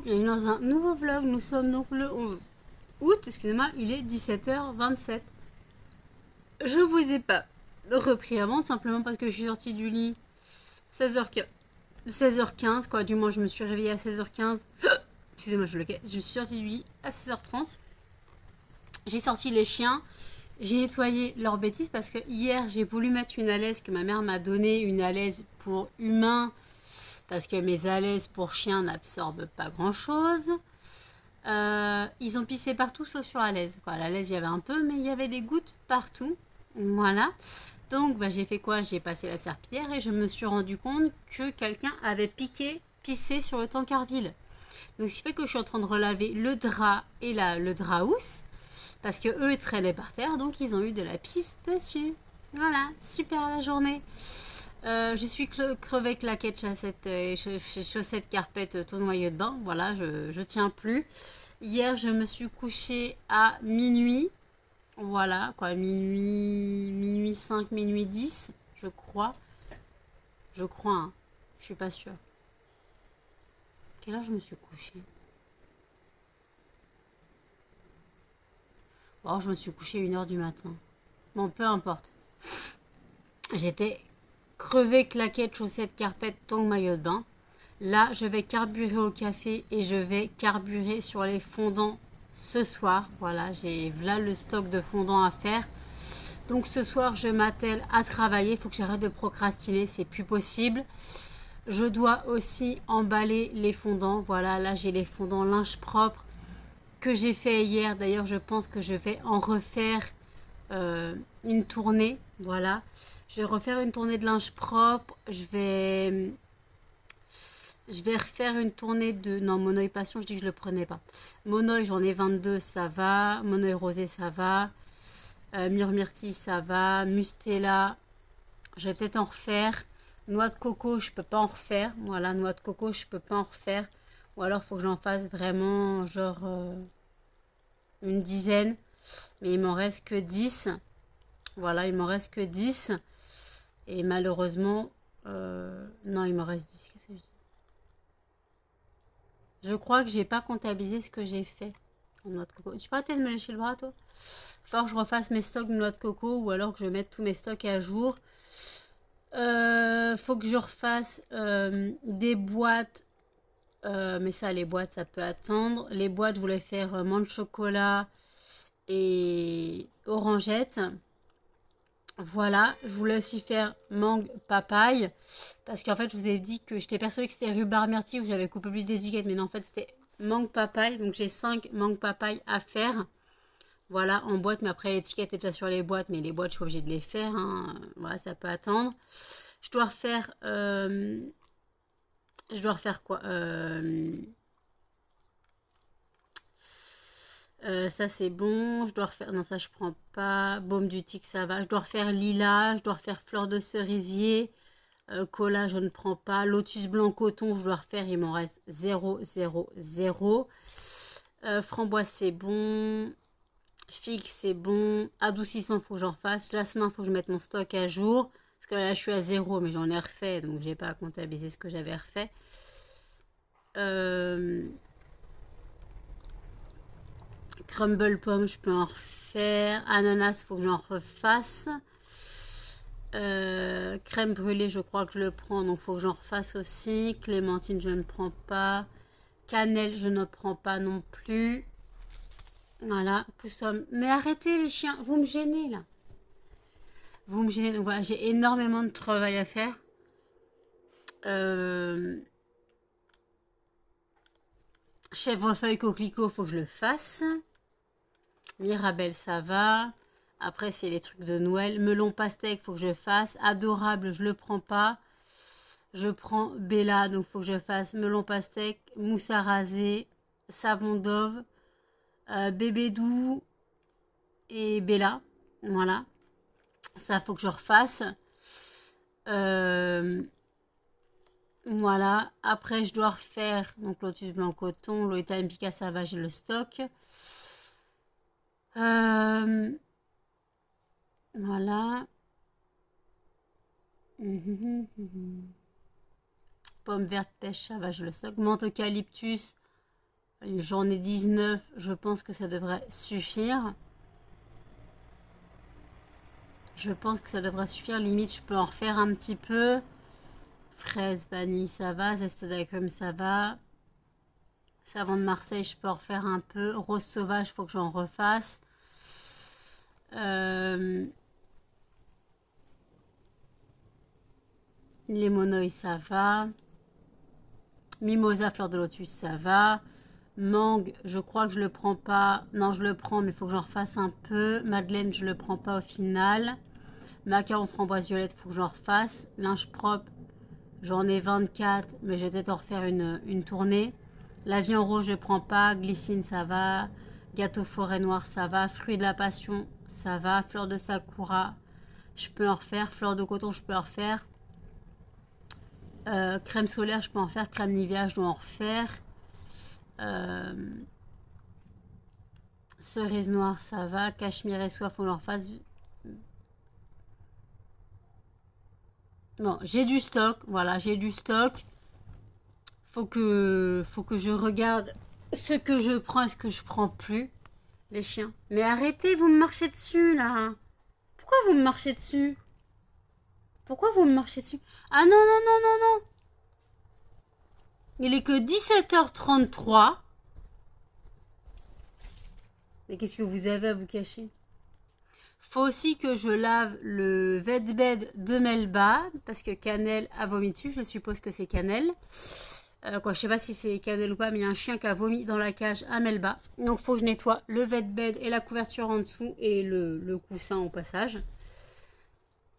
bienvenue dans un nouveau vlog. Nous sommes donc le 11 août, excusez-moi, il est 17h27. Je vous ai pas repris avant, simplement parce que je suis sortie du lit 16h15. 16h15, quoi, du moins je me suis réveillée à 16h15. Excusez-moi, je suis sortie du lit à 16h30. J'ai sorti les chiens, j'ai nettoyé leurs bêtises parce que hier j'ai voulu mettre une alaise que ma mère m'a donnée, une alaise pour humains. Parce que mes alaises pour chiens n'absorbent pas grand chose. Ils ont pissé partout sauf sur la laise. La laise, il y avait un peu, mais il y avait des gouttes partout. Voilà. Donc, j'ai fait quoi? J'ai passé la serpillière et je me suis rendu compte que quelqu'un avait pissé sur le tankerville. Donc, ce qui fait que je suis en train de relaver le drap et le drap housse. Parce que eux traînaient par terre, donc ils ont eu de la pisse dessus. Voilà, super la journée. Je suis crevée claquette chaussettes carpette tournoyeux de bain. Voilà, je tiens plus. Hier, je me suis couchée à minuit. Voilà, quoi, minuit 5, minuit 10, je crois. Je crois, hein. Je suis pas sûre. Quelle heure je me suis couchée? Bon, je me suis couchée 1h du matin. Bon, peu importe. J'étais crevée claquette chaussettes carpette tongs maillot de bain. Là, je vais carburer au café et je vais carburer sur les fondants ce soir. Voilà, j'ai là le stock de fondants à faire. Donc ce soir, je m'attelle à travailler. Il faut que j'arrête de procrastiner, c'est plus possible. Je dois aussi emballer les fondants. Voilà, là j'ai les fondants linge propre que j'ai fait hier. D'ailleurs, je pense que je vais en refaire une tournée. Voilà, je vais refaire une tournée de linge propre. Je vais refaire une tournée de... Non, mon oeil passion, je dis que je le prenais pas. Mon oeil, j'en ai 22, ça va. Mon oeil rosé, ça va. Myrtille, ça va. Mustela, je vais peut-être en refaire. Noix de coco, je peux pas en refaire. Voilà, noix de coco, je peux pas en refaire. Ou alors, il faut que j'en fasse vraiment, genre, une dizaine. Mais il m'en reste que 10. Voilà, il m'en reste que 10. Et malheureusement, non, il m'en reste 10. Qu'est-ce que je dis? Je crois que j'ai pas comptabilisé ce que j'ai fait en noix de coco. Tu peux arrêter de me lécher le bras, toi? Il va falloir que je refasse mes stocks de noix de coco ou alors que je mette tous mes stocks à jour. Faut que je refasse des boîtes. Mais ça, les boîtes, ça peut attendre. Les boîtes, je voulais faire menthe chocolat et orangette. Voilà, je voulais aussi faire mangue papaye parce qu'en fait je vous ai dit que j'étais persuadée que c'était rhubarbe myrtille où j'avais coupé plus d'étiquettes, mais non, en fait c'était mangue papaye. Donc j'ai 5 mangue papaye à faire, voilà, en boîte. Mais après l'étiquette est déjà sur les boîtes, mais les boîtes je suis obligée de les faire, hein. Voilà, ça peut attendre. Je dois refaire quoi? Ça c'est bon. Je dois refaire... Non, ça je prends pas. Baume du tic, ça va. Je dois refaire lilas. Je dois refaire fleur de cerisier. Cola, je ne prends pas. Lotus blanc coton, je dois refaire. Il m'en reste 0, 0, 0. Framboise, c'est bon. Figue, c'est bon. Adoucissant, faut que j'en fasse. Jasmin, faut que je mette mon stock à jour. Parce que là, je suis à 0, mais j'en ai refait. Donc, j'ai pas à comptabiliser ce que j'avais refait. Crumble pomme, je peux en refaire. Ananas, faut que j'en refasse. Crème brûlée, je crois que je le prends, donc faut que j'en refasse aussi. Clémentine, je ne prends pas. Cannelle, je ne prends pas non plus. Voilà, poussomme. Mais arrêtez les chiens, vous me gênez là. Vous me gênez. Donc voilà, j'ai énormément de travail à faire. Chèvrefeuille coquelicot, faut que je le fasse. Mirabelle, ça va. Après, c'est les trucs de Noël. Melon pastèque, faut que je fasse. Adorable, je le prends pas. Je prends Bella, donc faut que je fasse melon pastèque, mousse à raser, savon Dove, bébé doux et Bella. Voilà. Ça, faut que je refasse. Voilà. Après, je dois refaire donc lotus blanc coton, Lolita Empika, ça va, j'ai le stock. Voilà. Pomme verte pêche, ça va, j'ai le stock. Menthe eucalyptus, J'en ai 19, je pense que ça devrait suffire. Je pense que ça devrait suffire. Limite, je peux en refaire un petit peu. Fraise, vanille, ça va. Zeste d'agrumes, ça va. Savon de Marseille, je peux en refaire un peu. Rose sauvage, il faut que j'en refasse. Limoneuil, ça va. Mimosa, fleur de lotus, ça va. Mangue, je crois que je le prends pas. Non, je le prends, mais il faut que j'en refasse un peu. Madeleine, je le prends pas au final. Macaron framboise violette, il faut que j'en refasse. Linge propre, j'en ai 24, mais je vais peut-être en refaire une tournée. La vie en rose, je ne prends pas. Glycine, ça va. Gâteau forêt noire, ça va. Fruits de la passion, ça va. Fleur de sakura, je peux en refaire. Fleur de coton, je peux en refaire. Crème solaire, je peux en faire. Crème Nivea, je dois en refaire. Cerise noire, ça va. Cachemire et soie, faut que j'en refasse. Bon, j'ai du stock. Voilà, j'ai du stock. Faut que je regarde ce que je prends et ce que je prends plus. Les chiens. Mais arrêtez, vous me marchez dessus, là. Pourquoi vous me marchez dessus? Pourquoi vous me marchez dessus? Ah non, non, non, non, non. Il est que 17h33. Mais qu'est-ce que vous avez à vous cacher? Faut aussi que je lave le Vetbed de Melba. Parce que Cannelle a vomi dessus. Je suppose que c'est Cannelle. Je sais pas si c'est Cannelle ou pas, mais il y a un chien qui a vomi dans la cage à Melba. Donc il faut que je nettoie le Vetbed et la couverture en dessous et le coussin au passage.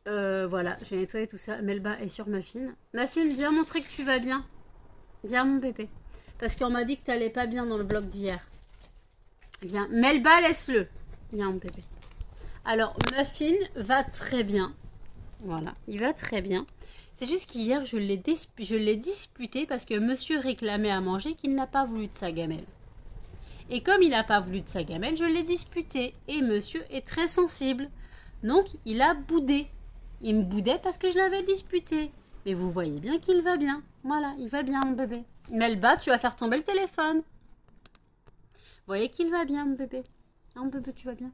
Voilà, j'ai nettoyé tout ça. Melba est sur Muffin. Muffin, viens montrer que tu vas bien. Viens mon bébé. Parce qu'on m'a dit que tu n'allais pas bien dans le blog d'hier. Viens, Melba, laisse-le. Viens mon bébé. Alors, Muffin va très bien. Voilà, il va très bien. C'est juste qu'hier, je l'ai disputé parce que monsieur réclamait à manger qu'il n'a pas voulu de sa gamelle. Et comme il n'a pas voulu de sa gamelle, je l'ai disputé. Et monsieur est très sensible. Donc, il a boudé. Il me boudait parce que je l'avais disputé. Mais vous voyez bien qu'il va bien. Voilà, il va bien, mon bébé. Melba, tu vas faire tomber le téléphone. Vous voyez qu'il va bien, mon bébé. Mon bébé, tu vas bien.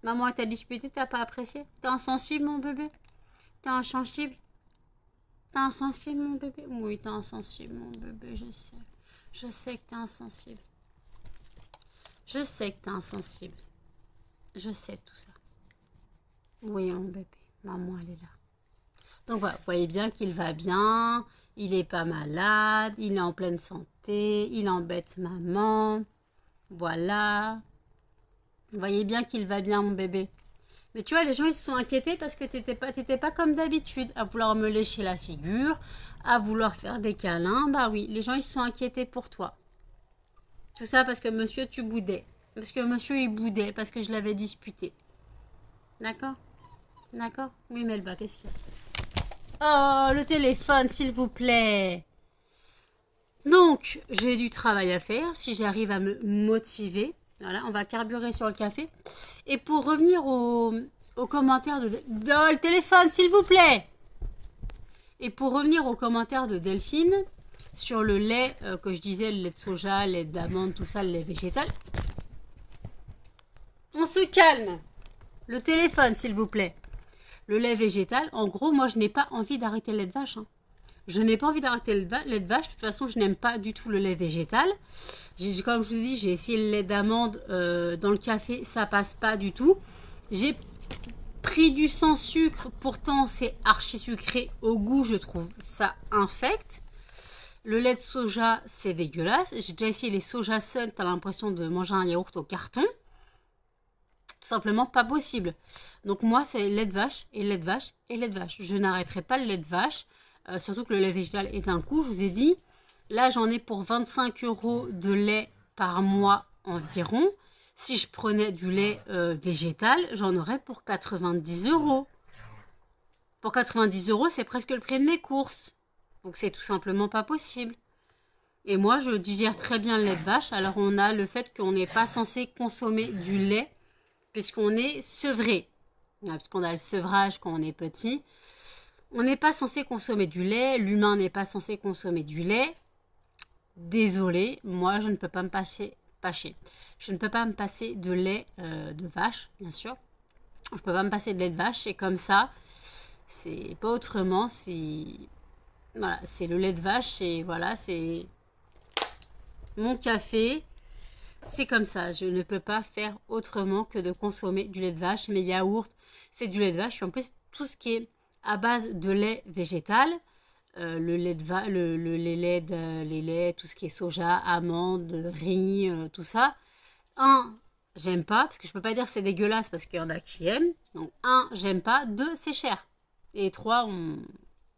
Maman t'a disputé, t'as pas apprécié. T'es insensible, mon bébé. T'es insensible. T'es insensible, mon bébé. Oui, t'es insensible, mon bébé, je sais. Je sais que t'es insensible. Je sais que t'es insensible. Je sais tout ça. Oui, mon bébé. Maman, elle est là. Donc voilà, vous voyez bien qu'il va bien. Il est pas malade. Il est en pleine santé. Il embête maman. Voilà. Vous voyez bien qu'il va bien, mon bébé. Mais tu vois, les gens, ils se sont inquiétés parce que t'étais pas comme d'habitude à vouloir me lécher la figure, à vouloir faire des câlins. Bah oui, les gens, ils se sont inquiétés pour toi. Tout ça parce que monsieur, tu boudais. Parce que monsieur, il boudait, parce que je l'avais disputé. D'accord? D'accord? Oui, Melba, qu'est-ce qu'il y a? Oh, le téléphone, s'il vous plaît. Donc, j'ai du travail à faire, si j'arrive à me motiver. Voilà, on va carburer sur le café. Et pour revenir aux commentaires de... Oh, le téléphone, s'il vous plaît. Et pour revenir aux commentaires de Delphine, sur le lait que je disais, le lait de soja, le lait d'amande, tout ça, le lait végétal. On se calme. Le téléphone, s'il vous plaît. Le lait végétal, en gros, moi, je n'ai pas envie d'arrêter le lait de vache. Hein. Je n'ai pas envie d'arrêter le lait de vache. De toute façon, je n'aime pas du tout le lait végétal. Comme je vous dis, j'ai essayé le lait d'amande dans le café. Ça passe pas du tout. J'ai pris du sans sucre. Pourtant, c'est archi sucré. Au goût, je trouve ça infect. Le lait de soja, c'est dégueulasse. J'ai déjà essayé les soja sun. T'as l'impression de manger un yaourt au carton. Tout simplement pas possible. Donc moi, c'est lait de vache et lait de vache et lait de vache. Je n'arrêterai pas le lait de vache. Surtout que le lait végétal est un coût. Je vous ai dit, là, j'en ai pour 25 € de lait par mois environ. Si je prenais du lait végétal, j'en aurais pour 90 €. Pour 90 €, c'est presque le prix de mes courses. Donc, c'est tout simplement pas possible. Et moi, je digère très bien le lait de vache. Alors, on a le fait qu'on n'est pas censé consommer du lait puisqu'on est sevré. Parce qu'on a le sevrage quand on est petit. On n'est pas censé consommer du lait. L'humain n'est pas censé consommer du lait. désolée, moi je ne peux pas me passer, je ne peux pas me passer de lait de vache, bien sûr. Je peux pas me passer de lait de vache, et comme ça, c'est pas autrement, voilà, c'est le lait de vache, et voilà, c'est mon café. C'est comme ça, je ne peux pas faire autrement que de consommer du lait de vache. Mes yaourts, c'est du lait de vache. Et en plus, tout ce qui est à base de lait végétal, le lait de vache, les laits, tout ce qui est soja, amandes, riz, tout ça. J'aime pas, parce que je peux pas dire c'est dégueulasse parce qu'il y en a qui aiment. Donc, j'aime pas. 2, c'est cher. Et 3,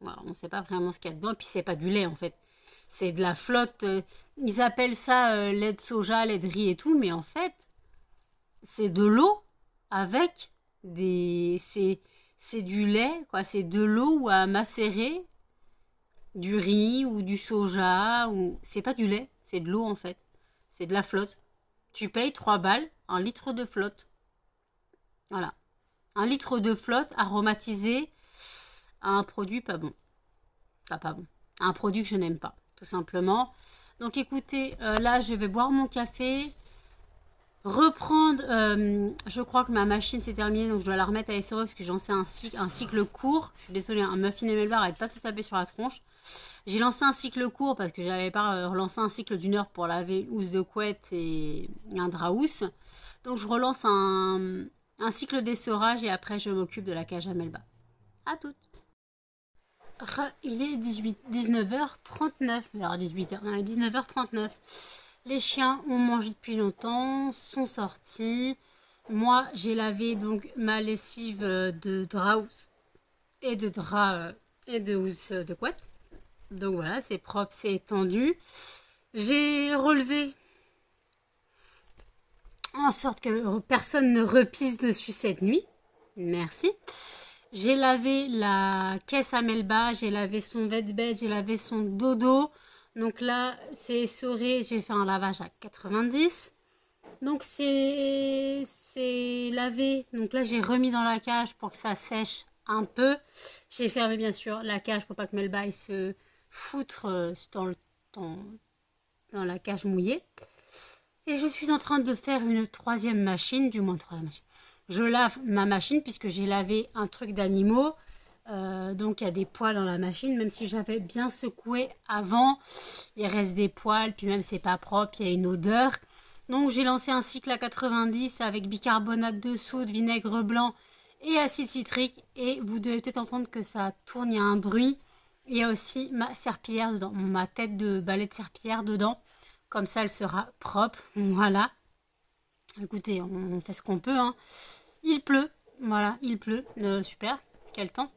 voilà, on sait pas vraiment ce qu'il y a dedans. Et puis, c'est pas du lait, en fait. C'est de la flotte. Ils appellent ça lait de soja, lait de riz et tout, mais en fait, c'est de l'eau avec c'est du lait, quoi. C'est de l'eau ou à macérer du riz ou du soja. C'est pas du lait, c'est de l'eau en fait. C'est de la flotte. Tu payes 3 balles, 1 litre de flotte. Voilà. 1 litre de flotte aromatisé à un produit pas bon. Enfin, pas bon. À un produit que je n'aime pas, tout simplement. Donc écoutez, là je vais boire mon café, reprendre, je crois que ma machine s'est terminée, donc je dois la remettre à SRE parce que j'ai lancé un cycle court. Je suis désolée, un Muffin et Melba, arrête pas de se taper sur la tronche. J'ai lancé un cycle court parce que j'avais pas relancé un cycle d'1 heure pour laver une housse de couette et un drap housse. Donc je relance un cycle d'essorage et après je m'occupe de la cage à Melba. À toutes. Il est 19h39, vers 18h, 19h39. Les chiens ont mangé depuis longtemps, sont sortis. Moi, j'ai lavé donc ma lessive de drap housse et de drap et de housse de couette. Donc voilà, c'est propre, c'est étendu. J'ai relevé en sorte que personne ne repisse dessus cette nuit. Merci. J'ai lavé la caisse à Melba, j'ai lavé son bed, j'ai lavé son dodo. Donc là, c'est essoré, j'ai fait un lavage à 90. Donc c'est lavé. Donc là, j'ai remis dans la cage pour que ça sèche un peu. J'ai fermé bien sûr la cage pour pas que Melba il se foutre dans la cage mouillée. Et je suis en train de faire une troisième machine, du moins une troisième machine. Je lave ma machine puisque j'ai lavé un truc d'animaux. Donc il y a des poils dans la machine. Même si j'avais bien secoué avant, il reste des poils. Puis même c'est pas propre, il y a une odeur. Donc j'ai lancé un cycle à 90 avec bicarbonate de soude, vinaigre blanc et acide citrique. Et vous devez peut-être entendre que ça tourne, il y a un bruit. Il y a aussi ma serpillière dedans, ma tête de balai de serpillière dedans. Comme ça elle sera propre. Voilà. Écoutez, on fait ce qu'on peut, hein. Il pleut, voilà, il pleut, super, quel temps,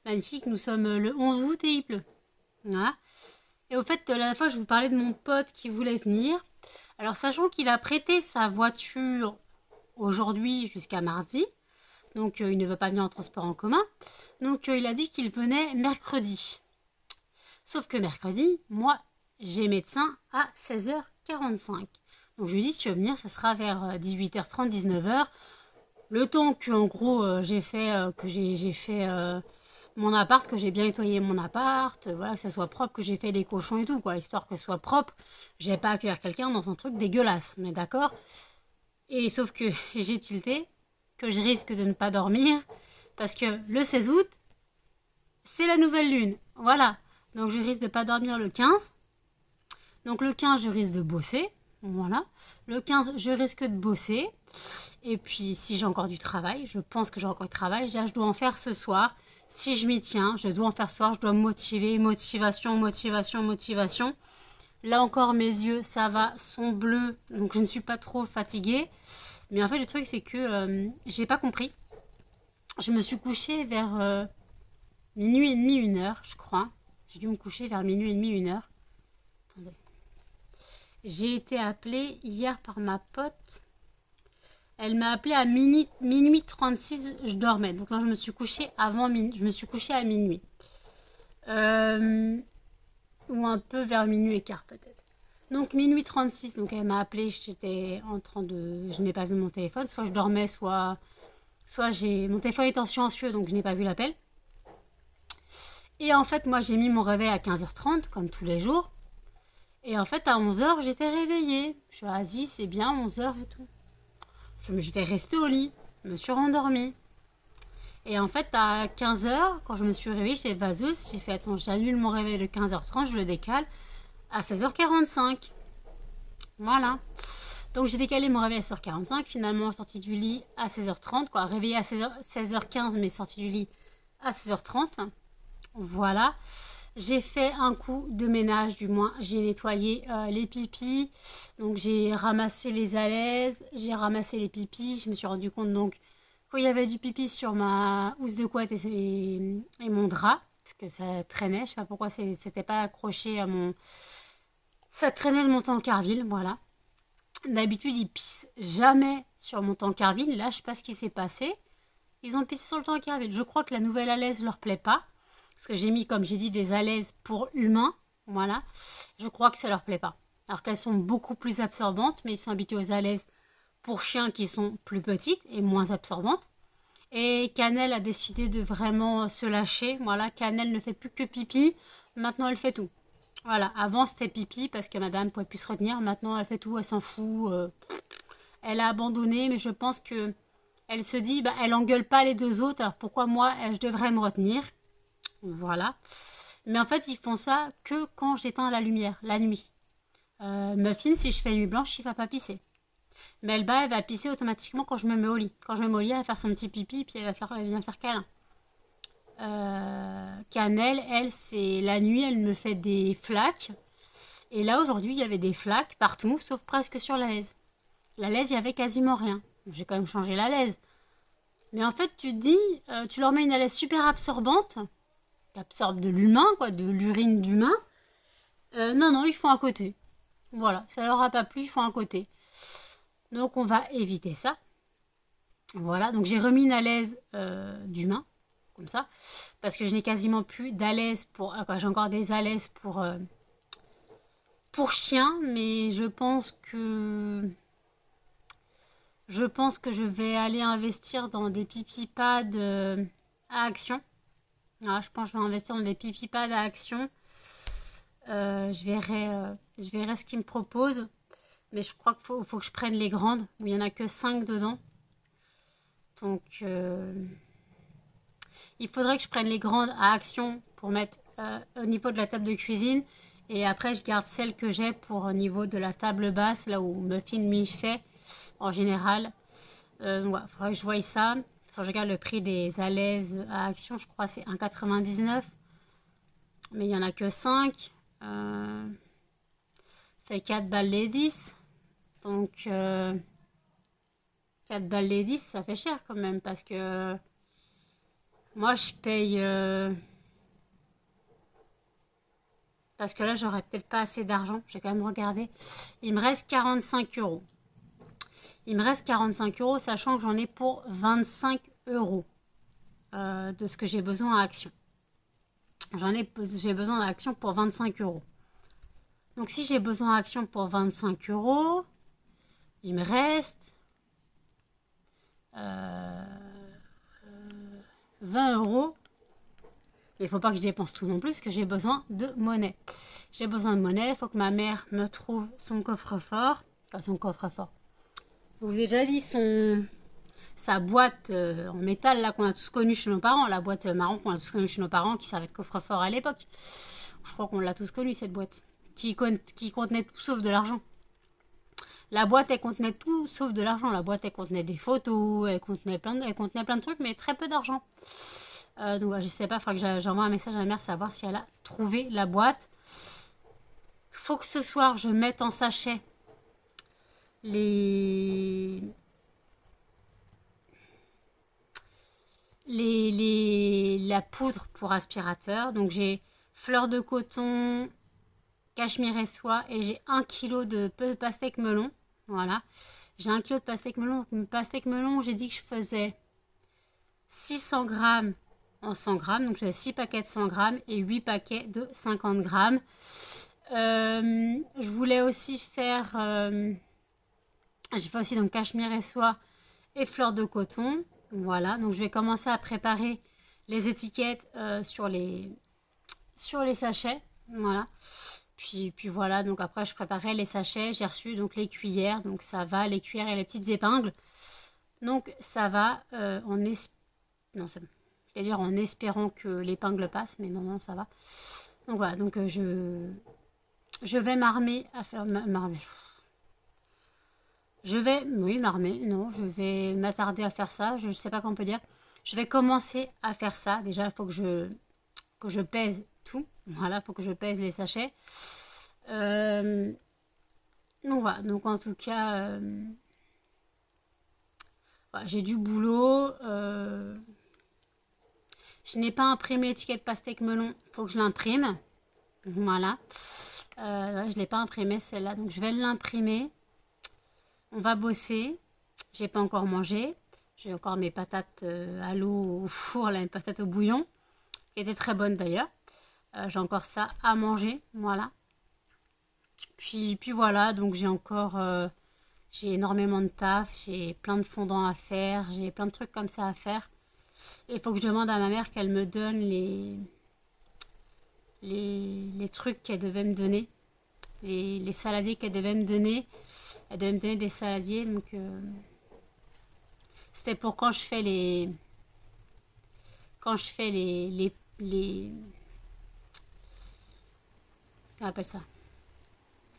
magnifique, nous sommes le 11 août et il pleut, voilà. Et au fait, la dernière fois, je vous parlais de mon pote qui voulait venir. Alors, sachant qu'il a prêté sa voiture aujourd'hui jusqu'à mardi, donc il ne veut pas venir en transport en commun, donc il a dit qu'il venait mercredi. Sauf que mercredi, moi, j'ai médecin à 16h45. Donc, je lui dis, si tu veux venir, ça sera vers 18h30, 19h. Le temps que, en gros, j'ai fait mon appart, que j'ai bien nettoyé mon appart, voilà, que ça soit propre, que j'ai fait les cochons et tout, quoi, histoire que ce soit propre. J'ai pas accueillir quelqu'un dans un truc dégueulasse, mais d'accord. Et sauf que j'ai tilté, que je risque de ne pas dormir, parce que le 16 août, c'est la nouvelle lune, voilà. Donc je risque de pas dormir le 15. Donc le 15, je risque de bosser, voilà. Le 15, je risque de bosser. Et puis, si j'ai encore du travail, je pense que j'ai encore du travail, je dois en faire ce soir. Si je m'y tiens, je dois en faire ce soir, je dois me motiver, motivation. Là encore, mes yeux, ça va, sont bleus, donc je ne suis pas trop fatiguée. Mais en fait, le truc, c'est que j'ai pas compris. Je me suis couchée vers minuit et demi, 1h, je crois. J'ai dû me coucher vers minuit et demi, 1h. Attendez. J'ai été appelée hier par ma pote. Elle m'a appelée à minuit 36, je dormais. Donc quand je me suis couchée avant minuit, je me suis couchée à minuit. Ou un peu vers minuit et quart peut-être. Donc minuit 36, donc elle m'a appelée, j'étais en train de... Je n'ai pas vu mon téléphone, soit je dormais, soit j'ai... Mon téléphone est en silencieux, donc je n'ai pas vu l'appel. Et en fait, moi j'ai mis mon réveil à 15h30, comme tous les jours. Et en fait, à 11 h, j'étais réveillée. Je suis vas-y, c'est bien, 11 h et tout. Je vais rester au lit. Je me suis rendormie. Et en fait, à 15 h, quand je me suis réveillée, j'étais vaseuse. J'ai fait, attends, j'annule mon réveil de 15 h 30, je le décale à 16 h 45. Voilà. Donc j'ai décalé mon réveil à 16 h 45. Finalement, sortie du lit à 16 h 30. Quoi, réveillée à 16 h 15, mais sortie du lit à 16 h 30. Voilà. J'ai fait un coup de ménage, du moins j'ai nettoyé les pipis. Donc j'ai ramassé les alaises, j'ai ramassé les pipis. Je me suis rendu compte donc qu'il y avait du pipi sur ma housse de couette et mon drap. Parce que ça traînait, je sais pas pourquoi c'était pas accroché à mon... Ça traînait de mon tankerville, voilà. D'habitude ils pissent jamais sur mon tankerville. Là je sais pas ce qui s'est passé. Ils ont pissé sur le tankerville. Je crois que la nouvelle alaise leur plaît pas. Parce que j'ai mis, comme j'ai dit, des alaises pour humains. Voilà. Je crois que ça leur plaît pas. Alors qu'elles sont beaucoup plus absorbantes, mais ils sont habitués aux alaises pour chiens qui sont plus petites et moins absorbantes. Et Cannelle a décidé de vraiment se lâcher. Voilà, Cannelle ne fait plus que pipi. Maintenant, elle fait tout. Voilà, avant c'était pipi parce que madame ne pouvait plus se retenir. Maintenant, elle fait tout, elle s'en fout. Elle a abandonné, mais je pense que elle se dit, bah, elle engueule pas les deux autres. Alors pourquoi moi, je devrais me retenir? Voilà. Mais en fait, ils font ça que quand j'éteins la lumière, la nuit. Muffin, si je fais nuit blanche, il va pas pisser. Melba, elle va pisser automatiquement quand je me mets au lit. Quand je me mets au lit, elle va faire son petit pipi, puis elle vient faire câlin. Cannelle, elle, c'est la nuit, elle me fait des flaques. Et là, aujourd'hui, il y avait des flaques partout, sauf presque sur la laise. La laise, il y avait quasiment rien. J'ai quand même changé la laise. Mais en fait, tu te dis, tu leur mets une laise super absorbante, qui absorbe de l'humain, quoi, de l'urine d'humain. Non, non, ils font à côté. Voilà, ça leur a pas plu, ils font à côté. Donc on va éviter ça. Voilà, donc j'ai remis une alaise d'humain, comme ça, parce que je n'ai quasiment plus d'alaise pour... j'ai encore des alaises pour chien, mais je pense que je vais aller investir dans des pipi pads à Action. Voilà, je pense que je vais investir dans des pipi pads à Action. Je verrai ce qu'ils me proposent. Mais je crois qu'il faut que je prenne les grandes, où il n'y en a que 5 dedans. Donc, il faudrait que je prenne les grandes à Action pour mettre au niveau de la table de cuisine. Et après, je garde celles que j'ai pour au niveau de la table basse, là où Muffin m'y fait, en général. Ouais, il faudrait que je voie ça. Il faut que je regarde le prix des alaises à Action. Je crois que c'est 1,99 €. Mais il n'y en a que 5. Fait 4 balles les 10. Donc, 4 balles les 10, ça fait cher quand même. Parce que moi, je paye... parce que là, j'aurais peut-être pas assez d'argent. J'ai quand même regardé. Il me reste 45 €. Il me reste 45 €, sachant que j'en ai pour 25 € de ce que j'ai besoin à Action. J'ai besoin d'Action pour 25 €. Donc si j'ai besoin d'Action pour 25 €, il me reste 20 €. Il ne faut pas que je dépense tout non plus, parce que j'ai besoin de monnaie. J'ai besoin de monnaie, il faut que ma mère me trouve son coffre-fort. Enfin, son coffre-fort. Je vous ai déjà dit sa boîte en métal là qu'on a tous connu chez nos parents, la boîte marron qu'on a tous connu chez nos parents qui servait de coffre-fort à l'époque. Je crois qu'on l'a tous connu cette boîte, qui contenait tout sauf de l'argent. La boîte elle contenait tout sauf de l'argent. La boîte elle contenait des photos, elle contenait plein de trucs, mais très peu d'argent. Donc voilà, je sais pas, il faudra que j'envoie un message à ma mère savoir si elle a trouvé la boîte. Faut que ce soir je mette en sachet la poudre pour aspirateur. Donc j'ai fleur de coton, cachemire et soie, et j'ai 1 kg de pastèque melon. Voilà, j'ai 1 kg de pastèque melon. Donc pastèque melon, j'ai dit que je faisais 600 grammes en 100 grammes. Donc j'ai 6 paquets de 100 grammes et 8 paquets de 50 grammes. Je voulais aussi faire... j'ai fait aussi donc cachemire et soie et fleur de coton. Voilà, donc je vais commencer à préparer les étiquettes sur les sachets. Voilà. Puis voilà, donc après je préparais les sachets, j'ai reçu donc les cuillères, donc ça va, les cuillères et les petites épingles. Donc ça va, non, c'est-à-dire en espérant que l'épingle passe, mais non, non, ça va. Donc voilà, donc je vais m'armer à faire, m'armer. Oui, m'armer, non, je vais m'attarder à faire ça, je ne sais pas comment on peut dire. Je vais commencer à faire ça, déjà il faut que je pèse tout, voilà, il faut que je pèse les sachets. Donc voilà, donc en tout cas, voilà, j'ai du boulot. Je n'ai pas imprimé l'étiquette pastèque melon, il faut que je l'imprime. Voilà. Ouais, je ne l'ai pas imprimé celle-là, donc je vais l'imprimer. On va bosser. J'ai pas encore mangé. J'ai encore mes patates à l'eau au four, là, mes patates au bouillon, qui étaient très bonnes d'ailleurs. J'ai encore ça à manger, voilà. Puis voilà, donc j'ai énormément de taf, j'ai plein de fondants à faire, j'ai plein de trucs comme ça à faire. Et il faut que je demande à ma mère qu'elle me donne les trucs qu'elle devait me donner, les saladiers qu'elle devait me donner. Elle devait me donner des saladiers, donc c'était pour quand je fais on appelle ça,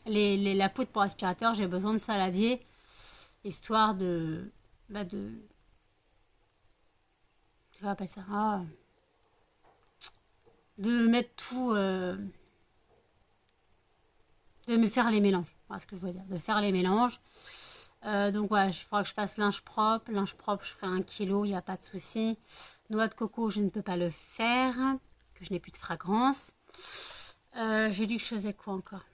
la poudre pour aspirateur. J'ai besoin de saladier, histoire on appelle ça, de mettre tout, de me faire les mélanges. Voilà ce que je veux dire, de faire les mélanges. Donc voilà, il faudra que je fasse linge propre. Linge propre, je ferai 1 kilo, il n'y a pas de souci. Noix de coco, je ne peux pas le faire, que je n'ai plus de fragrance. J'ai dit que je faisais quoi encore?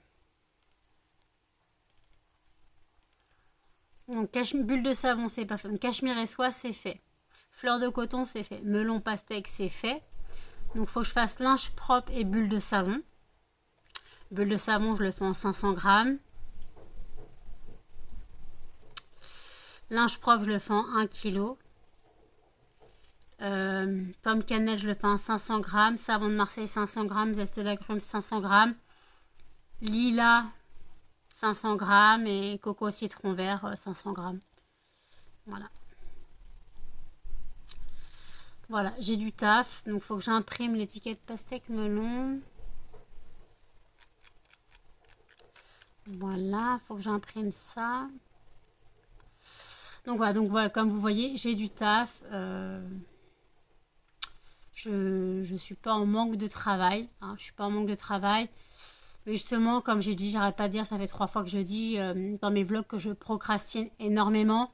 Donc, bulle de savon, c'est pas fait. Donc, cachemire et soie, c'est fait. Fleur de coton, c'est fait. Melon pastèque, c'est fait. Donc, il faut que je fasse linge propre et bulle de savon. Bulle de savon, je le fais en 500 grammes. Linge propre, je le fais en 1 kg. Pomme cannelle, je le fais en 500 grammes. Savon de Marseille, 500 grammes. Zeste d'agrumes, 500 grammes. Lilas, 500 grammes. Et coco citron vert, 500 grammes. Voilà. Voilà, j'ai du taf. Donc, il faut que j'imprime l'étiquette pastèque melon. Voilà, il faut que j'imprime ça. Donc voilà, comme vous voyez, j'ai du taf. Je suis pas en manque de travail. Hein, je suis pas en manque de travail. Mais justement, comme j'ai dit, j'arrête pas de dire, ça fait 3 fois que je dis dans mes vlogs que je procrastine énormément.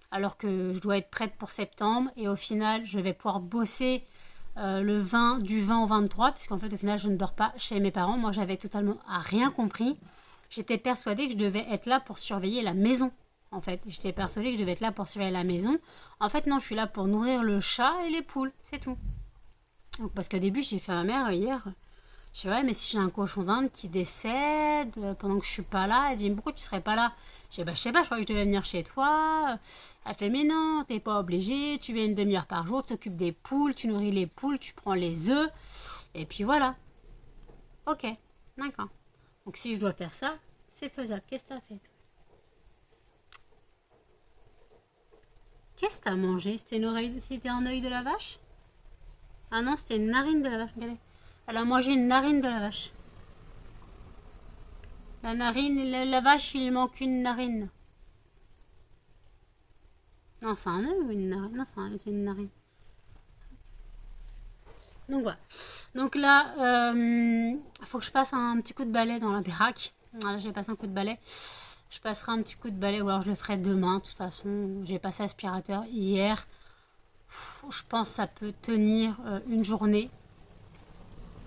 Alors que je dois être prête pour septembre. Et au final, je vais pouvoir bosser du 20 au 23. Puisqu'en fait, au final, je ne dors pas chez mes parents. Moi, j'avais totalement rien compris. J'étais persuadée que je devais être là pour surveiller la maison. En fait, j'étais persuadée que je devais être là pour surveiller la maison. En fait, non, je suis là pour nourrir le chat et les poules. C'est tout. Donc, parce qu'au début, j'ai fait à ma mère hier. Je dis, ouais, mais si j'ai un cochon d'Inde qui décède pendant que je suis pas là, elle dit, mais pourquoi tu serais pas là? Je dis, bah, je sais pas, je crois que je devais venir chez toi. Elle fait, mais non, t'es pas obligé, tu viens une demi-heure par jour, t'occupes des poules, tu nourris les poules, tu prends les œufs, et puis voilà. Ok, d'accord. Donc si je dois faire ça, c'est faisable. Qu'est-ce que t'as fait, toi? Qu'est-ce que t'as mangé? C'était un œil de la vache? Ah non, c'était une narine de la vache, regardez. Elle a mangé une narine de la vache. La narine, la vache, il lui manque une narine. Non, c'est un œuf ou une narine? Non, c'est une narine. Donc voilà. Donc là, il faut que je passe un petit coup de balai dans la baraque. Voilà, je vais passer un coup de balai. Je passerai un petit coup de balai ou alors je le ferai demain. De toute façon, j'ai passé aspirateur hier. Je pense que ça peut tenir une journée.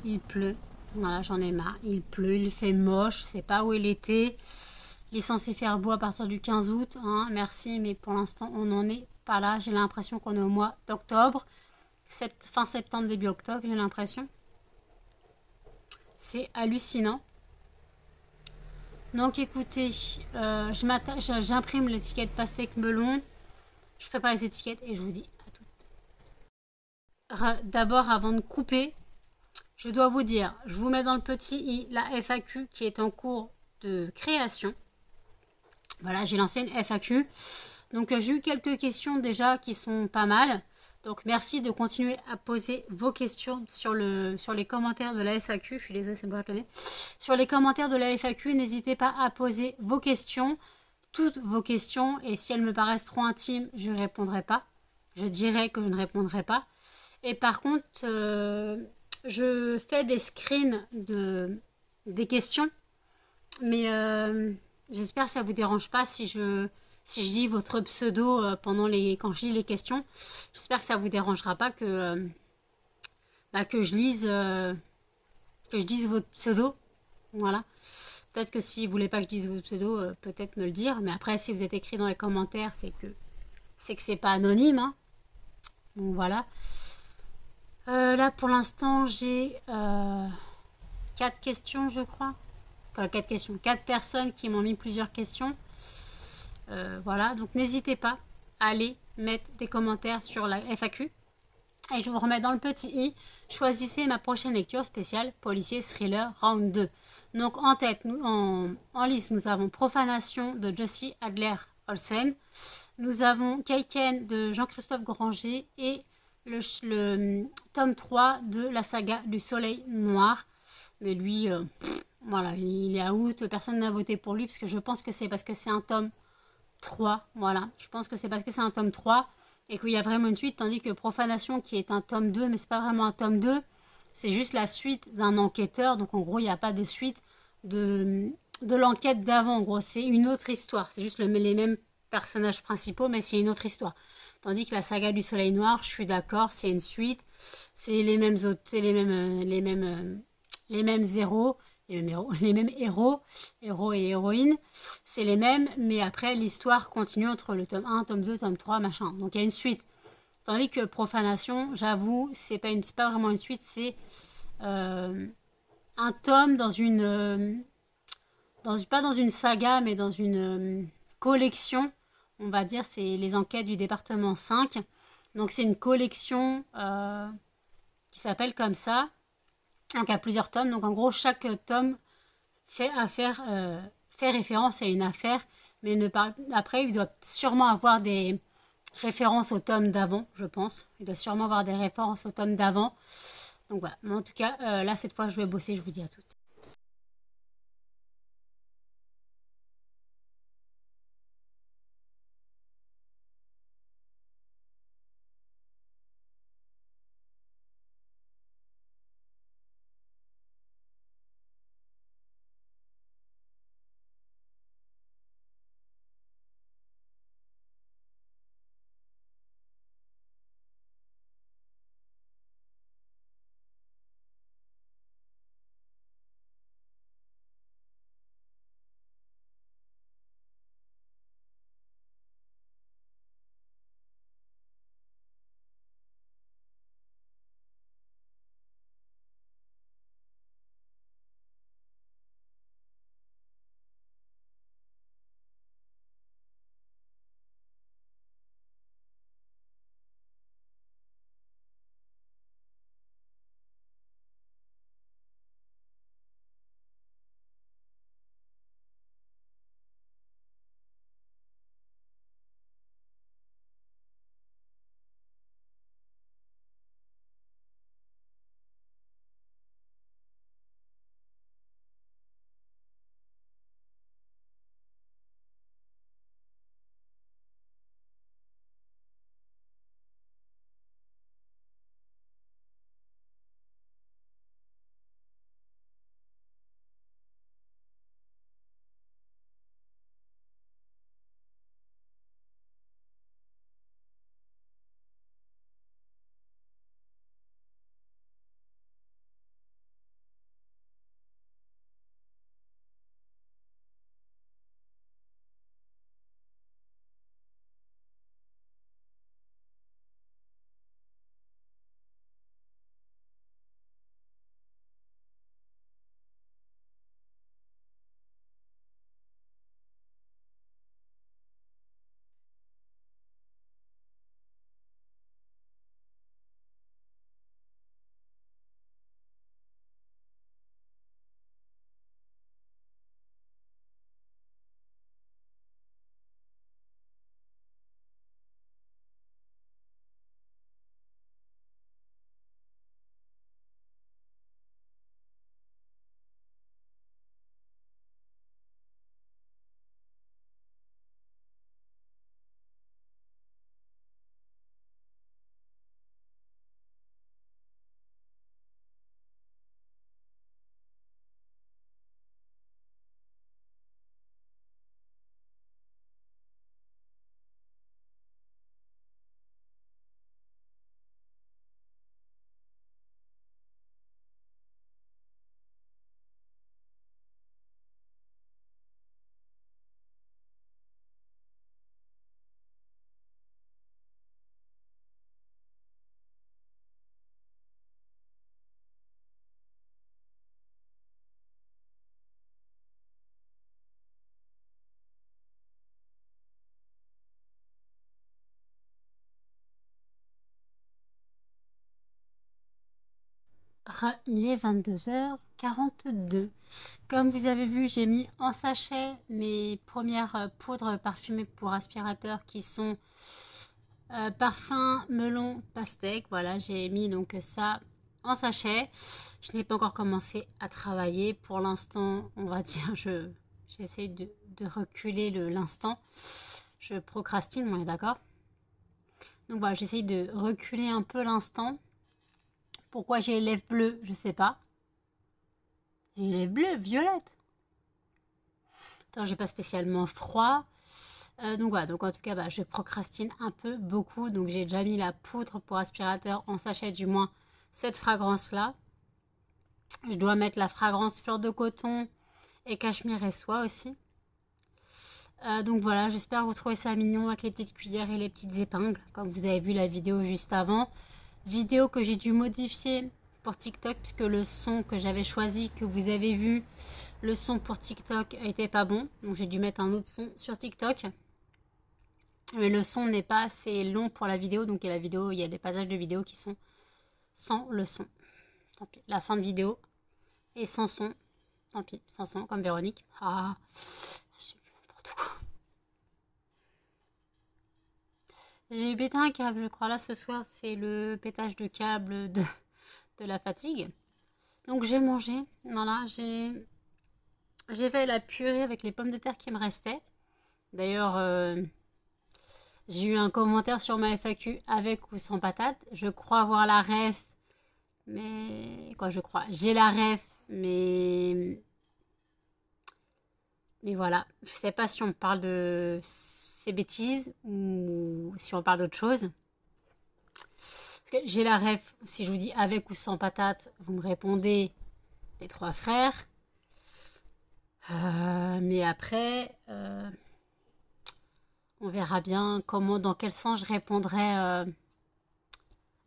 Il pleut. Voilà, j'en ai marre. Il pleut, il fait moche. Je sais pas où est l'été. Il est censé faire beau à partir du 15 août. Hein, merci, mais pour l'instant, on n'en est pas là. J'ai l'impression qu'on est au mois d'octobre. Fin septembre, début octobre, j'ai l'impression. C'est hallucinant. Donc écoutez, j'imprime l'étiquette pastèque melon. Je prépare les étiquettes et je vous dis à tout. D'abord, avant de couper, je dois vous dire, je vous mets dans le petit i la FAQ qui est en cours de création. Voilà, j'ai lancé une FAQ. Donc j'ai eu quelques questions déjà qui sont pas mal. Donc merci de continuer à poser vos questions sur les commentaires de la FAQ. Je suis désolée, c'est pas réclamé. Sur les commentaires de la FAQ, n'hésitez pas à poser vos questions, toutes vos questions. Et si elles me paraissent trop intimes, je ne répondrai pas. Je dirai que je ne répondrai pas. Et par contre, je fais des screens des questions. Mais j'espère que ça ne vous dérange pas si je dis votre pseudo quand je lis les questions. J'espère que ça ne vous dérangera pas que je dise votre pseudo. Voilà. Peut-être que si vous voulez pas que je dise votre pseudo, peut-être me le dire. Mais après, si vous êtes écrit dans les commentaires, c'est que c'est pas anonyme. Hein. Donc voilà. Là, pour l'instant, j'ai 4 questions, je crois. 4 questions. 4 personnes qui m'ont mis plusieurs questions. Voilà, donc n'hésitez pas à aller mettre des commentaires sur la FAQ. Et je vous remets dans le petit i. Choisissez ma prochaine lecture spéciale policier thriller round 2. Donc en tête, en liste, nous avons Profanation de Jussi Adler Olsen. Nous avons Kaiken de Jean-Christophe Granger et le tome 3 de la saga du Soleil Noir. Mais lui, voilà, il est out. Personne n'a voté pour lui parce que je pense que c'est parce que c'est un tome 3, voilà. Je pense que c'est parce que c'est un tome 3 et qu'il y a vraiment une suite, tandis que Profanation qui est un tome 2, mais c'est pas vraiment un tome 2, c'est juste la suite d'un enquêteur, donc en gros il n'y a pas de suite de l'enquête d'avant, en gros c'est une autre histoire, c'est juste les mêmes personnages principaux, mais c'est une autre histoire. Tandis que la saga du Soleil Noir, je suis d'accord, c'est une suite, c'est les mêmes autres, c'est les mêmes héros, les mêmes héros et héroïnes, c'est les mêmes, mais après l'histoire continue entre le tome 1, tome 2, tome 3, machin. Donc il y a une suite. Tandis que Profanation, j'avoue, c'est pas vraiment une suite, c'est un tome pas dans une saga, mais dans une collection, on va dire, c'est les enquêtes du département 5. Donc c'est une collection qui s'appelle comme ça. Donc il y a plusieurs tomes. Donc en gros, chaque tome fait référence à une affaire, mais après, il doit sûrement avoir des références au tome d'avant, je pense. Il doit sûrement avoir des références au tome d'avant. Donc voilà. Mais en tout cas, là, cette fois, je vais bosser. Je vous dis à toutes. il est 22h42. Comme vous avez vu, j'ai mis en sachet mes premières poudres parfumées pour aspirateur qui sont parfum melon pastèque. Voilà, j'ai mis donc ça en sachet. Je n'ai pas encore commencé à travailler. Pour l'instant, on va dire, j'essaie de reculer l'instant. Je procrastine, on est d'accord? Donc voilà, j'essaye de reculer un peu l'instant. Pourquoi j'ai les lèvres bleues, je sais pas. J'ai les lèvres bleues, violettes. Attends, j'ai pas spécialement froid. Donc voilà, donc en tout cas, bah, je procrastine un peu, beaucoup. Donc j'ai déjà mis la poudre pour aspirateur en sachet, du moins cette fragrance-là. Je dois mettre la fragrance fleur de coton et cachemire et soie aussi. Donc voilà, j'espère que vous trouvez ça mignon avec les petites cuillères et les petites épingles, comme vous avez vu la vidéo juste avant. Vidéo que j'ai dû modifier pour TikTok, puisque le son que j'avais choisi, que vous avez vu, le son pour TikTok était pas bon. Donc j'ai dû mettre un autre son sur TikTok. Mais le son n'est pas assez long pour la vidéo, donc il y a des passages de vidéo qui sont sans le son. Tant pis, la fin de vidéo est sans son. Tant pis, sans son, comme Véronique. Ah, je n'importe quoi. J'ai pété un câble, je crois. Là, ce soir, c'est le pétage de câble de la fatigue. Donc, j'ai mangé. Voilà, j'ai fait la purée avec les pommes de terre qui me restaient. D'ailleurs, j'ai eu un commentaire sur ma FAQ avec ou sans patate. Je crois avoir la ref. Mais... Quoi, je crois? J'ai la ref, mais voilà. Je sais pas si on parle de ces bêtises ou si on parle d'autre chose. Parce que j'ai la ref, si je vous dis avec ou sans patate, vous me répondez les trois frères. Mais après, on verra bien comment, dans quel sens je répondrai à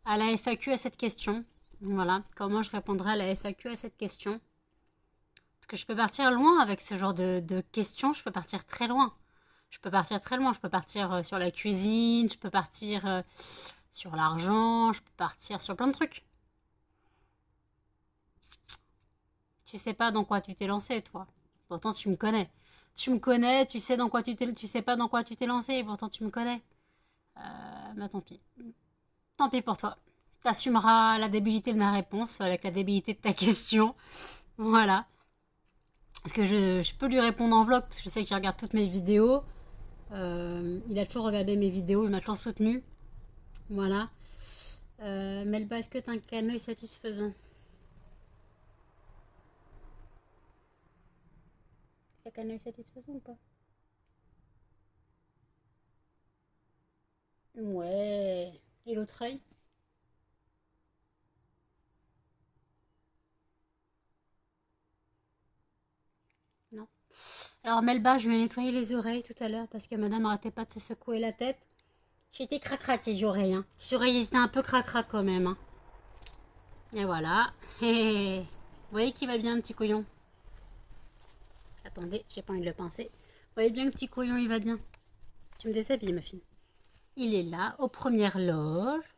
la FAQ à cette question. Voilà, comment je répondrai à la FAQ à cette question. Parce que je peux partir loin avec ce genre de questions, je peux partir très loin. Je peux partir très loin, je peux partir sur la cuisine, je peux partir sur l'argent, je peux partir sur plein de trucs. Tu sais pas dans quoi tu t'es lancé, toi. Pourtant, tu me connais. Tu me connais, tu sais tu sais pas dans quoi tu t'es lancé, et pourtant tu me connais. Bah tant pis. Tant pis pour toi. T'assumeras la débilité de ma réponse avec la débilité de ta question. Voilà. Parce que je peux lui répondre en vlog, parce que je sais qu'il regarde toutes mes vidéos. Il a toujours regardé mes vidéos, il m'a toujours soutenu. Voilà. Melba, est-ce que t'as un caneuil satisfaisant? T'as un caneuil satisfaisant ou pas? Ouais. Et l'autre œil? Non. Alors Melba, je vais nettoyer les oreilles tout à l'heure parce que madame arrêtait pas de se secouer la tête. J'étais crac-crac tes oreilles, hein. Tes oreilles étaient un peu crac-crac quand même, hein. Et voilà. Vous voyez qu'il va bien, un petit couillon? Attendez, j'ai pas envie de le pincer. Vous voyez bien que petit couillon, il va bien. Tu me déshabilles, ma fille. Il est là, aux premières loges.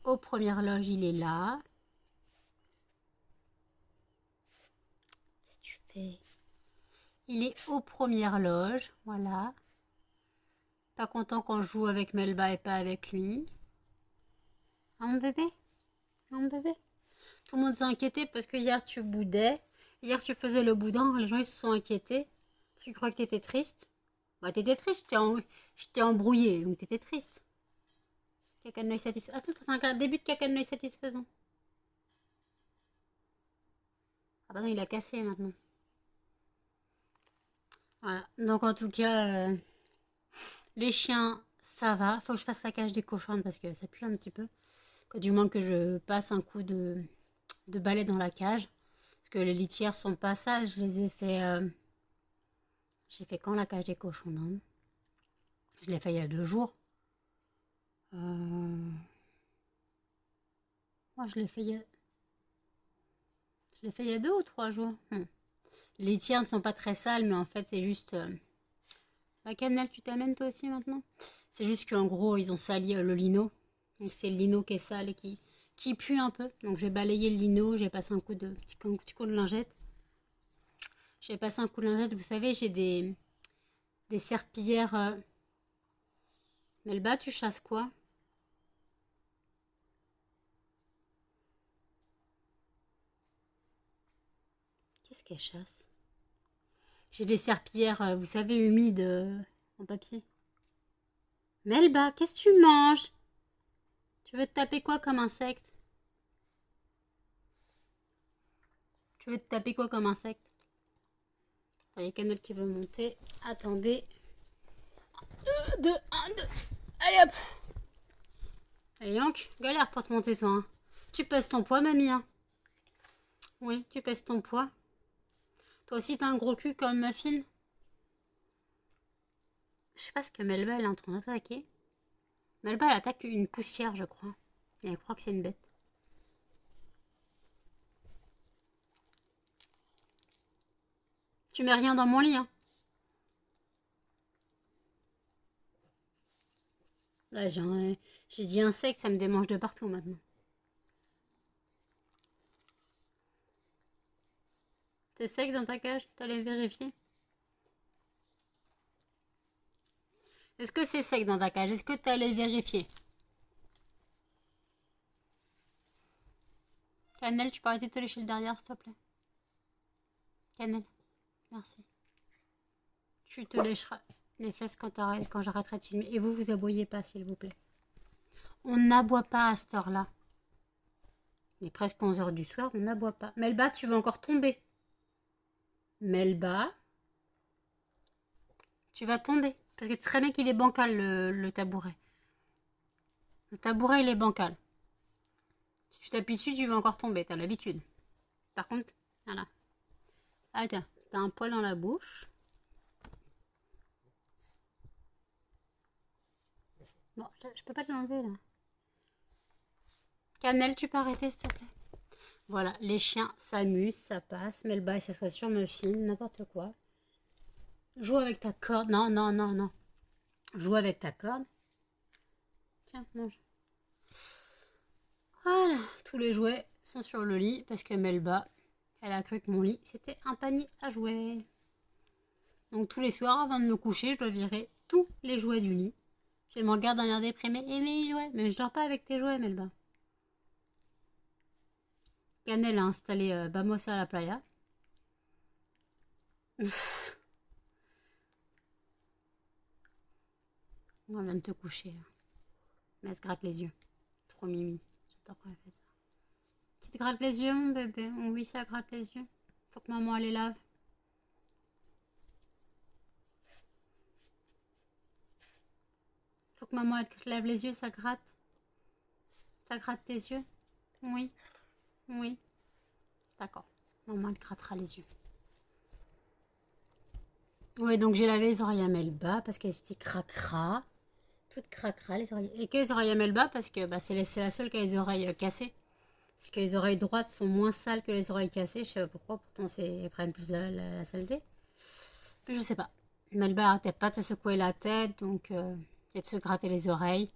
Aux premières loges, il est là. Qu'est-ce que tu fais? Il est aux premières loges, voilà. Pas content quand je joue avec Melba et pas avec lui. Ah, mon bébé? Ah, mon bébé? Tout le monde s'est inquiété parce que hier tu boudais. Hier tu faisais le boudin, les gens ils se sont inquiétés. Tu crois que t'étais triste? Bah t'étais triste, je t'ai embrouillé, donc t'étais triste. Caca de noix satisfaisant. Attends, t'as un début de caca de noix satisfaisant. Ah bah non, il a cassé maintenant. Voilà, donc en tout cas, les chiens, ça va. Faut que je fasse la cage des cochons parce que ça pue un petit peu. Du moins que je passe un coup de balai dans la cage. Parce que les litières sont pas sales, je les ai fait... J'ai fait quand la cage des cochons, non? Je l'ai fait il y a 2 jours. Moi, je l'ai fait il y a... Je l'ai fait il y a 2 ou 3 jours. Les litières ne sont pas très sales, mais en fait, c'est juste... La cannelle, tu t'amènes toi aussi maintenant? C'est juste qu'en gros, ils ont sali le lino. Donc c'est le lino qui est sale et qui qui pue un peu. Donc je vais balayer le lino, j'ai passé un petit coup de lingette. J'ai passé un coup de lingette, vous savez, j'ai des serpillères. Melba, tu chasses quoi? Qu'est-ce qu'elle chasse? J'ai des serpillères, vous savez, humides en papier. Melba, qu'est-ce que tu manges? Tu veux te taper quoi comme insecte? Tu veux te taper quoi comme insecte? Il y a Canel qui veut monter. Attendez. 2, 1, 2. Allez hop. Allez Yank, galère pour te monter toi. Hein. Tu pèses ton poids, mamie. Hein. Oui, tu pèses ton poids. Toi aussi, t'as un gros cul comme ma fille. Je sais pas ce que Melba elle est en train d'attaquer. Melba elle attaque une poussière, je crois. Et elle croit que c'est une bête. Tu mets rien dans mon lit, hein. Là, j'ai dit insecte, ça me démange de partout maintenant. C'est sec dans ta cage? T'allais vérifier? Est-ce que c'est sec dans ta cage? Est-ce que t'allais vérifier? Cannelle, tu peux arrêter de te lécher le derrière, s'il te plaît? Cannelle, merci. Tu te lécheras les fesses quand j'arrêterai de filmer. Et vous aboyez pas, s'il vous plaît. On n'aboie pas à cette heure-là. Il est presque 11 h du soir, on n'aboie pas. Melba, tu vas encore tomber. Melba, tu vas tomber. Parce que c'est très bien qu'il est bancal, le tabouret. Le tabouret, il est bancal. Si tu t'appuies dessus, tu vas encore tomber. T'as l'habitude. Par contre, voilà. Ah, tiens, t'as un poil dans la bouche. Bon, je peux pas te l'enlever, là. Cannelle, tu peux arrêter, s'il te plaît? Voilà, les chiens s'amusent, ça passe. Melba, il s'assoit sur me file, n'importe quoi. Joue avec ta corde. Non, non, non, non. Joue avec ta corde. Tiens, mange. Voilà, tous les jouets sont sur le lit parce que Melba, elle a cru que mon lit, c'était un panier à jouets. Donc tous les soirs, avant de me coucher, je dois virer tous les jouets du lit. Je me regarde d'un air déprimé. Et mes jouets. Mais je dors pas avec tes jouets, Melba. Canel a installé Vamos à la playa. On vient de te coucher. Là. Mais elle se gratte les yeux. Trop mimi. J'adore quand elle fait ça. Tu te grattes les yeux, mon bébé? Oui, ça gratte les yeux. Faut que maman elle les lave. Faut que maman elle te lave les yeux, ça gratte. Ça gratte tes yeux? Oui. Oui. D'accord. Maman elle grattera les yeux. Oui, donc j'ai lavé les oreilles à Melba parce qu'elles étaient cracra. Toutes cracra, les oreilles. Et que les oreilles à Melba parce que bah, c'est la seule qui a les oreilles cassées. Parce que les oreilles droites sont moins sales que les oreilles cassées. Je sais pas pourquoi, pourtant elles prennent plus la saleté. Mais je sais pas. Melba arrêtait pas de se secouer la tête, donc et de se gratter les oreilles.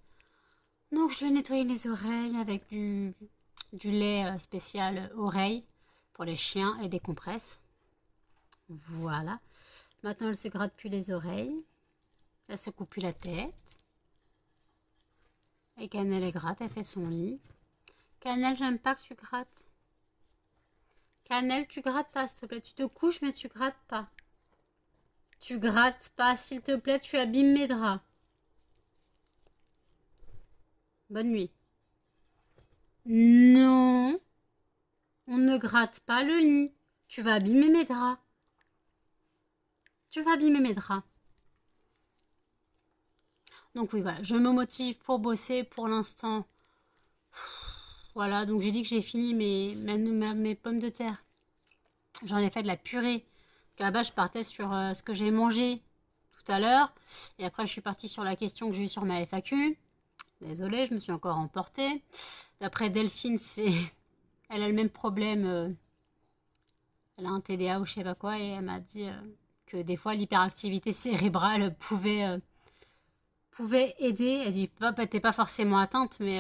Donc je lui ai nettoyé les oreilles avec du lait spécial oreille pour les chiens et des compresses. Voilà. Maintenant elle se gratte plus les oreilles. Elle se coupe plus la tête. Et Cannelle est gratte, elle fait son lit. Cannelle, j'aime pas que tu grattes. Cannelle, tu grattes pas, s'il te plaît. Tu te couches, mais tu grattes pas. Tu grattes pas, s'il te plaît, tu abîmes mes draps. Bonne nuit. Non. On ne gratte pas le lit. Tu vas abîmer mes draps. Tu vas abîmer mes draps. Donc oui, voilà, je me motive pour bosser pour l'instant. Voilà, donc j'ai dit que j'ai fini mes pommes de terre. J'en ai fait de la purée. Là-bas, je partais sur ce que j'ai mangé tout à l'heure. Et après, je suis partie sur la question que j'ai eue sur ma FAQ. Désolée, je me suis encore emportée. D'après Delphine, elle a le même problème. Elle a un TDA ou je sais pas quoi. Et elle m'a dit que des fois, l'hyperactivité cérébrale pouvait aider. Elle dit, t'es pas forcément atteinte, mais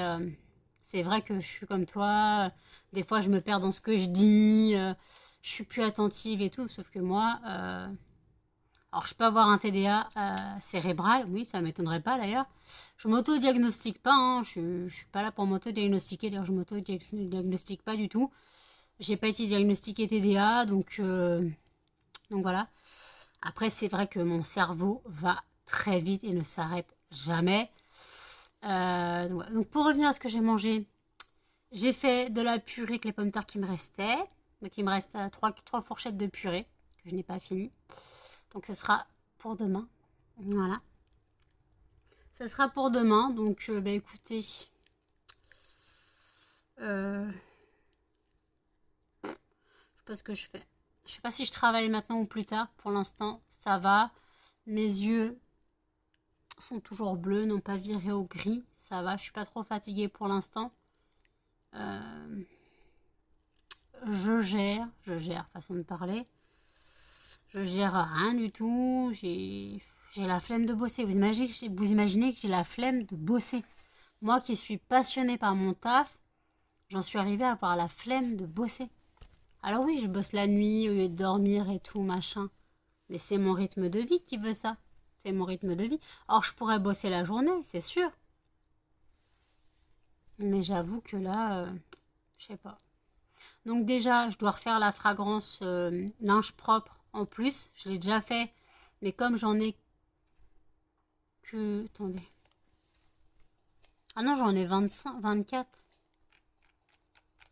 C'est vrai que je suis comme toi. Des fois, je me perds dans ce que je dis. Je suis plus attentive et tout. Sauf que moi, alors je peux avoir un TDA cérébral. Oui, ça m'étonnerait pas d'ailleurs. Je m'auto-diagnostique pas. Hein. Je suis pas là pour m'auto-diagnostiquer. D'ailleurs, je m'auto-diagnostique pas du tout. J'ai pas été diagnostiquée TDA, donc voilà. Après, c'est vrai que mon cerveau va très vite et ne s'arrête jamais. Donc pour revenir à ce que j'ai mangé, j'ai fait de la purée avec les pommes de terre qui me restaient. Donc il me reste trois fourchettes de purée que je n'ai pas fini. Donc ce sera pour demain. Voilà. Ça sera pour demain. Donc bah, écoutez. Je sais pas ce que je fais. Je sais pas si je travaille maintenant ou plus tard. Pour l'instant, ça va. Mes yeux sont toujours bleus, n'ont pas viré au gris. Ça va, je suis pas trop fatiguée pour l'instant. Je gère, façon de parler. Je gère rien du tout. J'ai la flemme de bosser. Vous imaginez que j'ai la flemme de bosser. Moi qui suis passionnée par mon taf, j'en suis arrivée à avoir la flemme de bosser. Alors oui, je bosse la nuit au lieu de dormir et tout, machin. Mais c'est mon rythme de vie qui veut ça. C'est mon rythme de vie. Or, je pourrais bosser la journée, c'est sûr. Mais j'avoue que là, je sais pas. Donc déjà, je dois refaire la fragrance linge propre en plus. Je l'ai déjà fait. Mais comme j'en ai que... Attendez. Ah non, j'en ai 25, 24.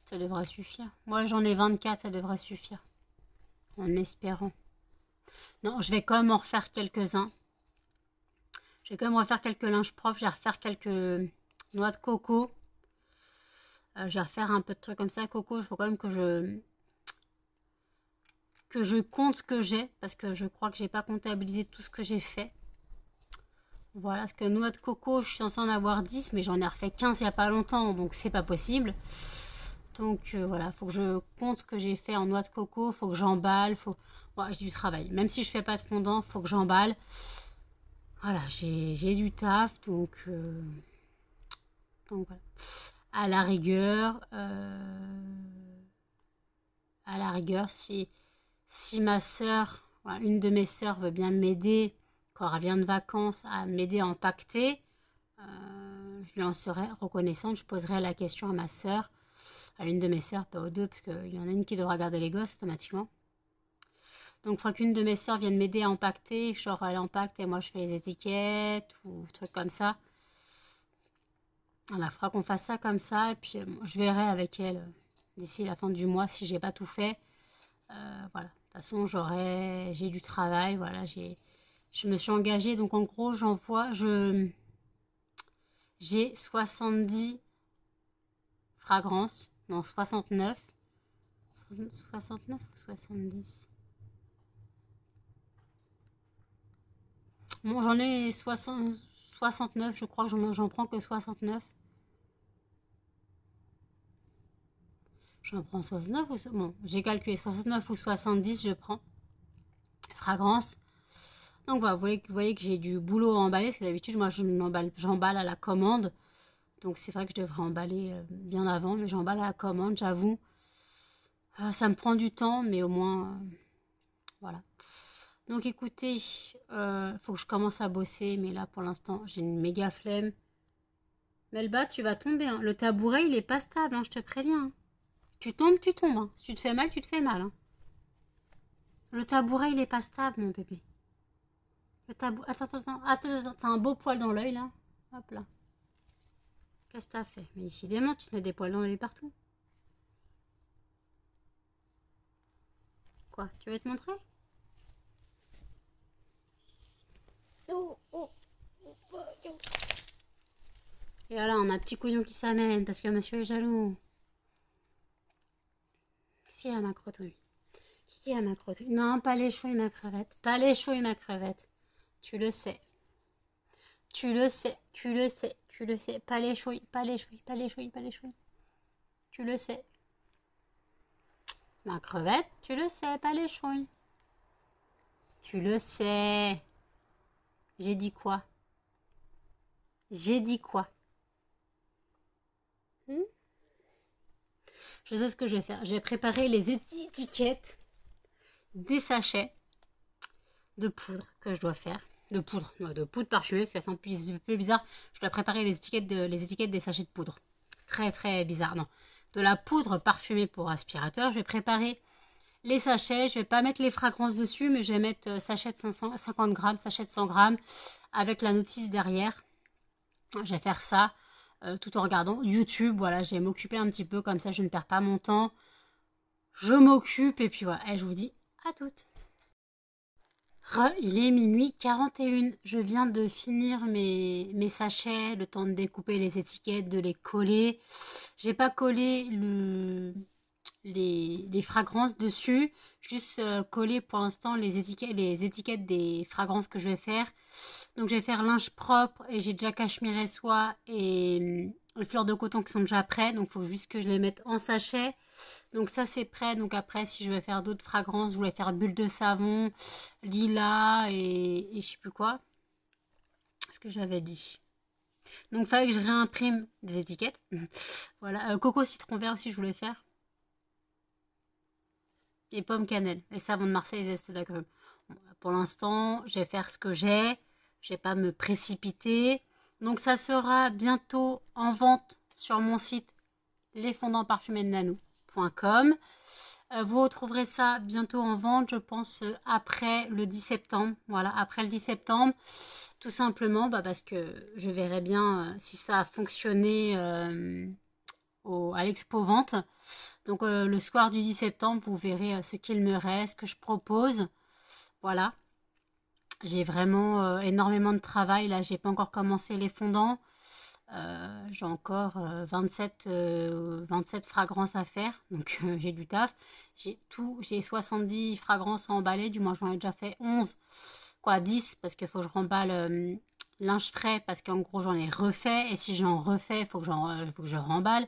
Ça devrait suffire. Moi, j'en ai 24, ça devrait suffire. En espérant. Non, je vais quand même en refaire quelques-uns. Je vais quand même refaire quelques linges propres. Je vais refaire quelques noix de coco. Je vais refaire un peu de trucs comme ça. Coco, il faut quand même que je compte ce que j'ai. Parce que je crois que j'ai pas comptabilisé tout ce que j'ai fait. Voilà, parce que noix de coco, je suis censée en avoir 10. Mais j'en ai refait 15 il n'y a pas longtemps. Donc c'est pas possible. Donc voilà, faut que je compte ce que j'ai fait en noix de coco. Faut que j'emballe. Ouais, j'ai du travail. Même si je fais pas de fondant, faut que j'emballe. Voilà, j'ai du taf. Donc voilà. À la rigueur, si ma sœur, une de mes sœurs veut bien m'aider quand elle vient de vacances à m'aider à empaqueter, je lui en serais reconnaissante. Je poserai la question à ma sœur, à une de mes sœurs, pas aux deux, parce qu'il y en a une qui devra garder les gosses automatiquement. Donc il faudra qu'une de mes sœurs vienne m'aider à empaqueter, genre elle empaquete et moi je fais les étiquettes ou trucs comme ça. Voilà, il faudra qu'on fasse ça comme ça et puis je verrai avec elle d'ici la fin du mois si j'ai pas tout fait. Voilà, de toute façon j'ai du travail, voilà, je me suis engagée donc en gros j'ai 70 fragrances, non 69 ou 70. Bon, j'en ai 69, je crois que j'en prends que 69. J'en prends 69 ou... Bon, j'ai calculé 69 ou 70, je prends. Fragrance. Donc voilà, vous voyez que j'ai du boulot à emballer, parce que d'habitude, moi, j'emballe à la commande. Donc c'est vrai que je devrais emballer bien avant, mais j'emballe à la commande, j'avoue. Ça me prend du temps, mais au moins, voilà. Donc écoutez, faut que je commence à bosser, mais là, pour l'instant, j'ai une méga flemme. Melba, tu vas tomber, hein. Le tabouret, il est pas stable, hein, je te préviens. Hein. Tu tombes, tu tombes. Hein. Si tu te fais mal, tu te fais mal. Hein. Le tabouret, il est pas stable, mon bébé. Le tabouret... Attends, t'as un beau poil dans l'œil, là. Hop là. Qu'est-ce que t'as fait? Mais décidément, tu te mets des poils dans l'œil partout. Quoi? Tu veux te montrer? Et voilà, on a un petit couillon qui s'amène parce que monsieur est jaloux. Qui a ma crotte, Qui a ma crotte? Non, pas les choux et ma crevette. Pas les choux et ma crevette. Tu le sais. Tu le sais. Tu le sais. Tu le sais. Pas les chouilles. Pas les chouilles. Pas les chouilles. Pas les chouilles. Tu le sais. Ma crevette, tu le sais. Pas les chouilles. Tu le sais. J'ai dit quoi? J'ai dit quoi? Je sais ce que je vais faire. Je vais préparer les étiquettes des sachets de poudre que je dois faire. De poudre parfumée, ça fait un peu bizarre. Je dois préparer les étiquettes des sachets de poudre. Très très bizarre, non. De la poudre parfumée pour aspirateur. Je vais préparer les sachets. Je vais pas mettre les fragrances dessus, mais je vais mettre sachet de 550 grammes, sachet de 100 grammes, avec la notice derrière. Je vais faire ça tout en regardant YouTube. Voilà, je vais m'occuper un petit peu, comme ça je ne perds pas mon temps. Je m'occupe et puis voilà. Et je vous dis à toutes. Il est minuit 41. Je viens de finir mes sachets, le temps de découper les étiquettes, de les coller. J'ai pas collé les fragrances dessus, juste coller pour l'instant les étiquettes des fragrances que je vais faire. Donc je vais faire linge propre et j'ai déjà cachemire soie et les fleurs de coton qui sont déjà prêtes. Donc il faut juste que je les mette en sachet. Donc ça c'est prêt. Donc après si je vais faire d'autres fragrances, je voulais faire bulle de savon, lilas et je sais plus quoi. Ce que j'avais dit. Donc il fallait que je réimprime des étiquettes. Voilà. Coco citron vert aussi je voulais faire. Et pomme cannelle. Et savon de Marseille, zeste d'agrumes. Bon, pour l'instant, je vais faire ce que j'ai. Je vais pas me précipiter. Donc ça sera bientôt en vente sur mon site lesfondantparfumésdenanou.com. Vous retrouverez ça bientôt en vente, je pense, après le 10 septembre. Voilà, après le 10 septembre. Tout simplement parce que je verrai bien si ça a fonctionné à l'expo vente. Donc le soir du 10 septembre, vous verrez ce qu'il me reste, ce que je propose. Voilà. J'ai vraiment énormément de travail. Là, j'ai pas encore commencé les fondants. J'ai encore 27 fragrances à faire. Donc j'ai du taf. J'ai 70 fragrances à emballer. Du moins, j'en ai déjà fait 11. Quoi, 10 parce qu'il faut que je remballe linge frais. Parce qu'en gros, j'en ai refait. Et si j'en refais, il faut que je remballe.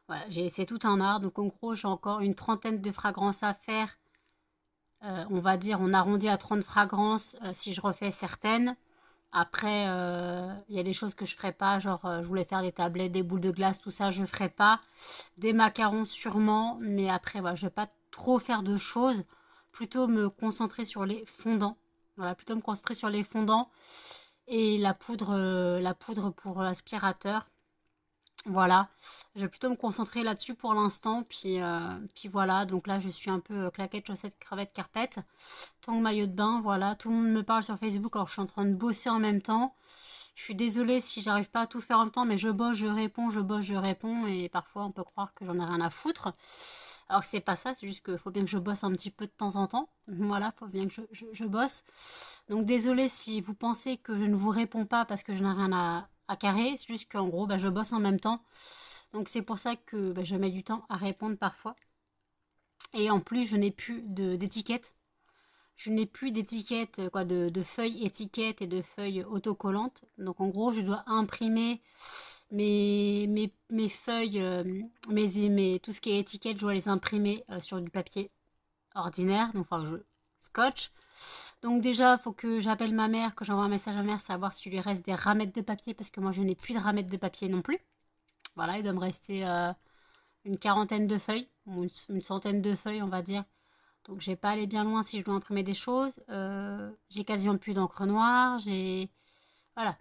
Voilà, c'est tout un art. Donc en gros, j'ai encore une trentaine de fragrances à faire. On va dire, on arrondit à 30 fragrances si je refais certaines. Après, il y a des choses que je ferai pas. Genre, je voulais faire des tablettes, des boules de glace, tout ça, je ferai pas. Des macarons sûrement. Mais après, voilà, je vais pas trop faire de choses. Plutôt me concentrer sur les fondants. Voilà, plutôt me concentrer sur les fondants. Et la poudre pour aspirateur. Voilà, je vais plutôt me concentrer là-dessus pour l'instant. Puis voilà, donc là je suis un peu claquette, chaussettes, cravate, carpette. Tongs, maillot de bain, voilà. Tout le monde me parle sur Facebook alors que je suis en train de bosser en même temps. Je suis désolée si j'arrive pas à tout faire en même temps, mais je bosse, je réponds, je bosse, je réponds. Et parfois on peut croire que j'en ai rien à foutre. Alors que c'est pas ça, c'est juste qu'il faut bien que je bosse un petit peu de temps en temps. Voilà, il faut bien que je bosse. Donc désolée si vous pensez que je ne vous réponds pas parce que je n'ai rien à carrer. C'est juste qu'en gros, je bosse en même temps. Donc c'est pour ça que je mets du temps à répondre parfois. Et en plus, je n'ai plus d'étiquettes. Je n'ai plus d'étiquettes, de feuilles étiquettes et de feuilles autocollantes. Donc en gros, je dois imprimer mes feuilles, tout ce qui est étiquette, je dois les imprimer sur du papier ordinaire. Donc il faut que je scotch. Donc déjà, il faut que j'appelle ma mère, que j'envoie un message à ma mère, savoir s'il lui reste des ramettes de papier, parce que moi je n'ai plus de ramettes de papier non plus. Voilà, il doit me rester une quarantaine de feuilles, ou une centaine de feuilles on va dire. Donc je vais pas aller bien loin si je dois imprimer des choses. J'ai quasiment plus d'encre noire, Voilà,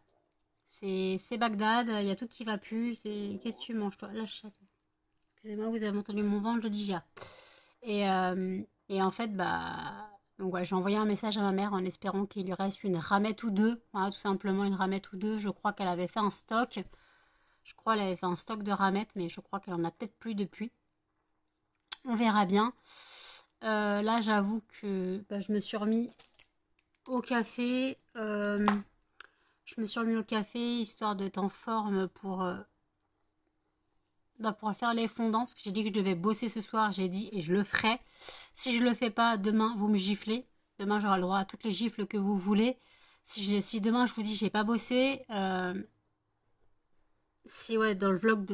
c'est Bagdad, il y a tout qui va plus. Qu'est-ce que tu manges toi? Là, excusez-moi, vous avez entendu mon ventre, je digère. Et en fait, donc ouais, j'ai envoyé un message à ma mère en espérant qu'il lui reste une ramette ou deux. Voilà, tout simplement une ramette ou deux. Je crois qu'elle avait fait un stock. Je crois qu'elle avait fait un stock de ramettes, mais je crois qu'elle en a peut-être plus depuis. On verra bien. Là, j'avoue que je me suis remis au café. Je me suis remis au café histoire d'être en forme pour faire les fondants. Parce que j'ai dit que je devais bosser ce soir. J'ai dit et je le ferai. Si je le fais pas, demain, vous me giflez. Demain, j'aurai le droit à toutes les gifles que vous voulez. Si demain, je vous dis j'ai pas bossé... si ouais, dans le vlog,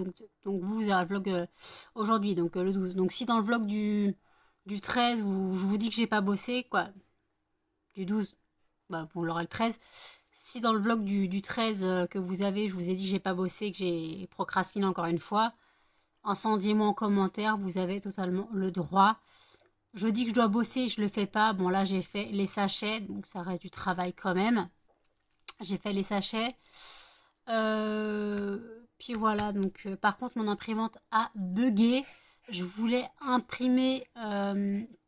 donc vous avez le vlog aujourd'hui, donc le 12. Donc si dans le vlog du 13 où je vous dis que j'ai pas bossé, quoi, du 12, vous l'aurez le 13. Si dans le vlog du 13 que vous avez, je vous ai dit que j'ai pas bossé, que j'ai procrastiné encore une fois, incendiez-moi en commentaire, vous avez totalement le droit. Je dis que je dois bosser, je le fais pas. Bon, là, j'ai fait les sachets, donc ça reste du travail quand même. J'ai fait les sachets. Puis voilà, donc par contre, mon imprimante a bugué. Je voulais imprimer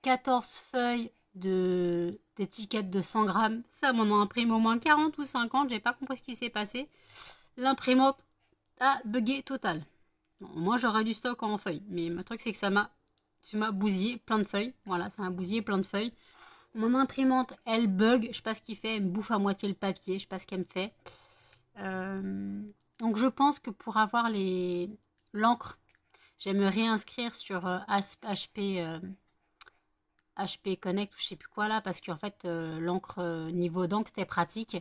14 feuilles d'étiquettes de 100 grammes. Ça m'en a imprimé au moins 40 ou 50. J'ai pas compris ce qui s'est passé. L'imprimante a bugué total. Bon, moi, j'aurais du stock en feuilles. Mais le truc, c'est que ça m'a bousillé plein de feuilles. Voilà, ça m'a bousillé plein de feuilles. Mon imprimante, elle bug. Je sais pas ce qu'il fait. Elle me bouffe à moitié le papier. Je sais pas ce qu'elle me fait. Donc je pense que pour avoir l'encre, je vais me réinscrire sur HP Connect ou je sais plus quoi là, parce qu'en fait l'encre niveau d'encre c'était pratique,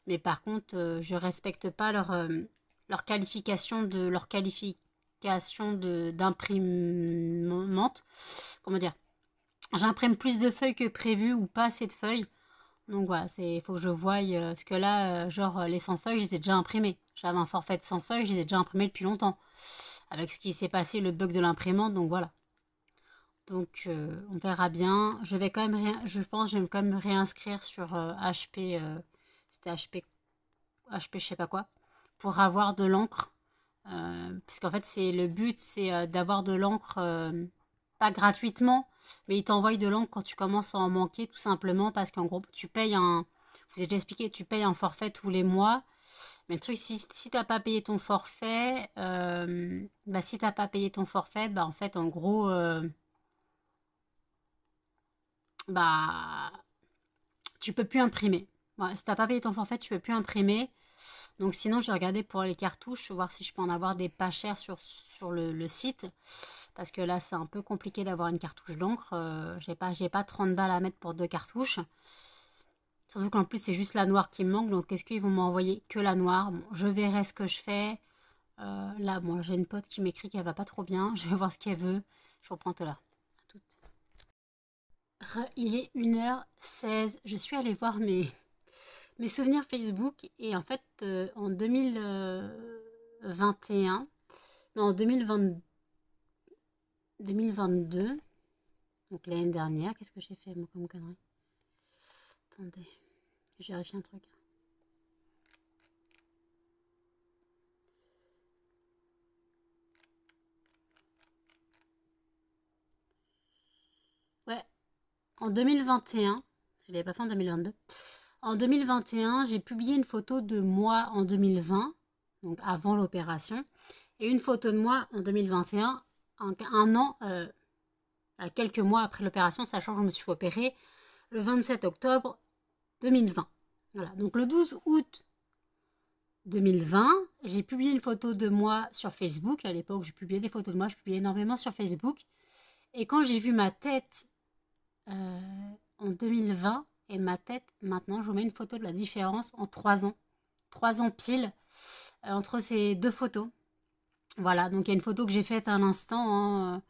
mais par contre je respecte pas leur qualification d'imprimante. Comment dire? J'imprime plus de feuilles que prévu ou pas assez de feuilles. Donc voilà, il faut que je voie, parce que là, genre les 100 feuilles, je les ai déjà imprimées. J'avais un forfait de 100 feuilles, je les ai déjà imprimées depuis longtemps. Avec ce qui s'est passé, le bug de l'imprimante, donc voilà. Donc on verra bien. Je vais quand même, je pense, que je vais quand même me réinscrire sur HP, c'était HP, je sais pas quoi, pour avoir de l'encre. Parce qu'en fait, le but, c'est d'avoir de l'encre, pas gratuitement, mais ils t'envoient de l'encre quand tu commences à en manquer, tout simplement, parce qu'en gros, je vous ai déjà expliqué, tu payes un forfait tous les mois. Mais le truc, si t'as pas payé ton forfait, si t'as pas payé ton forfait, bah en fait, en gros, bah tu peux plus imprimer. Ouais, si t'as pas payé ton forfait, tu peux plus imprimer. Donc sinon, j'ai regardé pour les cartouches, voir si je peux en avoir des pas chers sur le site. Parce que là, c'est un peu compliqué d'avoir une cartouche d'encre. J'ai pas 30 balles à mettre pour 2 cartouches. Surtout qu'en plus, c'est juste la noire qui me manque. Donc, est-ce qu'ils vont m'envoyer que la noire? Bon, je verrai ce que je fais. Là, moi, j'ai une pote qui m'écrit qu'elle va pas trop bien. Je vais voir ce qu'elle veut. Je reprends tout là. À toutes. Il est 1h16. Je suis allée voir mes souvenirs Facebook. Et en fait, en 2021, non, en 2022, donc l'année dernière, qu'est-ce que j'ai fait moi comme connerie? Attendez, je vérifie un truc. Ouais, en 2021, je l'avais pas fait en 2022. En 2021, j'ai publié une photo de moi en 2020, donc avant l'opération, et une photo de moi en 2021, un an, à quelques mois après l'opération, sachant que je me suis fait opérer le 27 octobre 2020. Voilà, donc le 12 août 2020, j'ai publié une photo de moi sur Facebook. À l'époque, je publiais des photos de moi, je publiais énormément sur Facebook. Et quand j'ai vu ma tête en 2020 et ma tête maintenant, je vous mets une photo de la différence en 3 ans. 3 ans pile entre ces deux photos. Voilà, donc il y a une photo que j'ai faite à l'instant hein,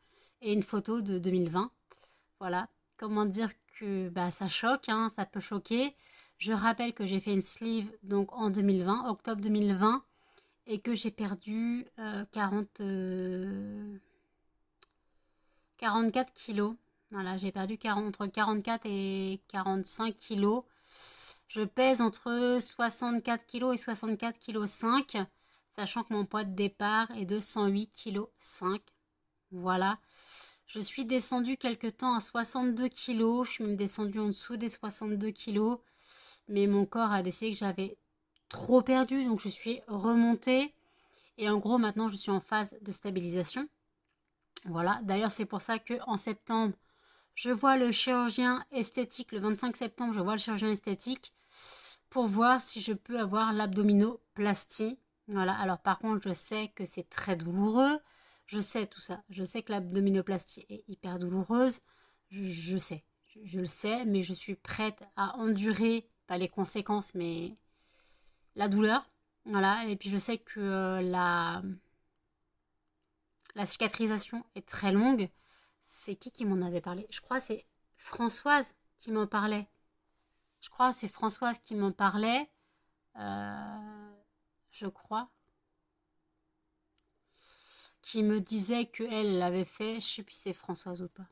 et une photo de 2020. Voilà, comment dire que bah, ça choque, hein, ça peut choquer. Je rappelle que j'ai fait une sleeve donc en 2020, octobre 2020, et que j'ai perdu 44 kilos. Voilà, j'ai perdu entre 44 et 45 kilos. Je pèse entre 64 kilos et 64 kilos 5, sachant que mon poids de départ est de 108 kilos 5. Voilà. Je suis descendue quelque temps à 62 kilos. Je suis même descendue en dessous des 62 kilos. Mais mon corps a décidé que j'avais trop perdu. Donc je suis remontée. Et en gros, maintenant, je suis en phase de stabilisation. Voilà. D'ailleurs, c'est pour ça qu'en septembre, je vois le chirurgien esthétique. Le 25 septembre, je vois le chirurgien esthétique pour voir si je peux avoir l'abdominoplastie. Voilà. Alors, par contre, je sais que c'est très douloureux. Je sais tout ça. Je sais que l'abdominoplastie est hyper douloureuse. Je sais. Je le sais, mais je suis prête à endurer, pas les conséquences, mais la douleur. Voilà. Et puis, je sais que la cicatrisation est très longue. C'est qui m'en avait parlé? Je crois que c'est Françoise qui m'en parlait. Je crois que c'est Françoise qui m'en parlait. Je crois. qui me disait qu'elle l'avait fait, je sais plus si c'est Françoise ou pas.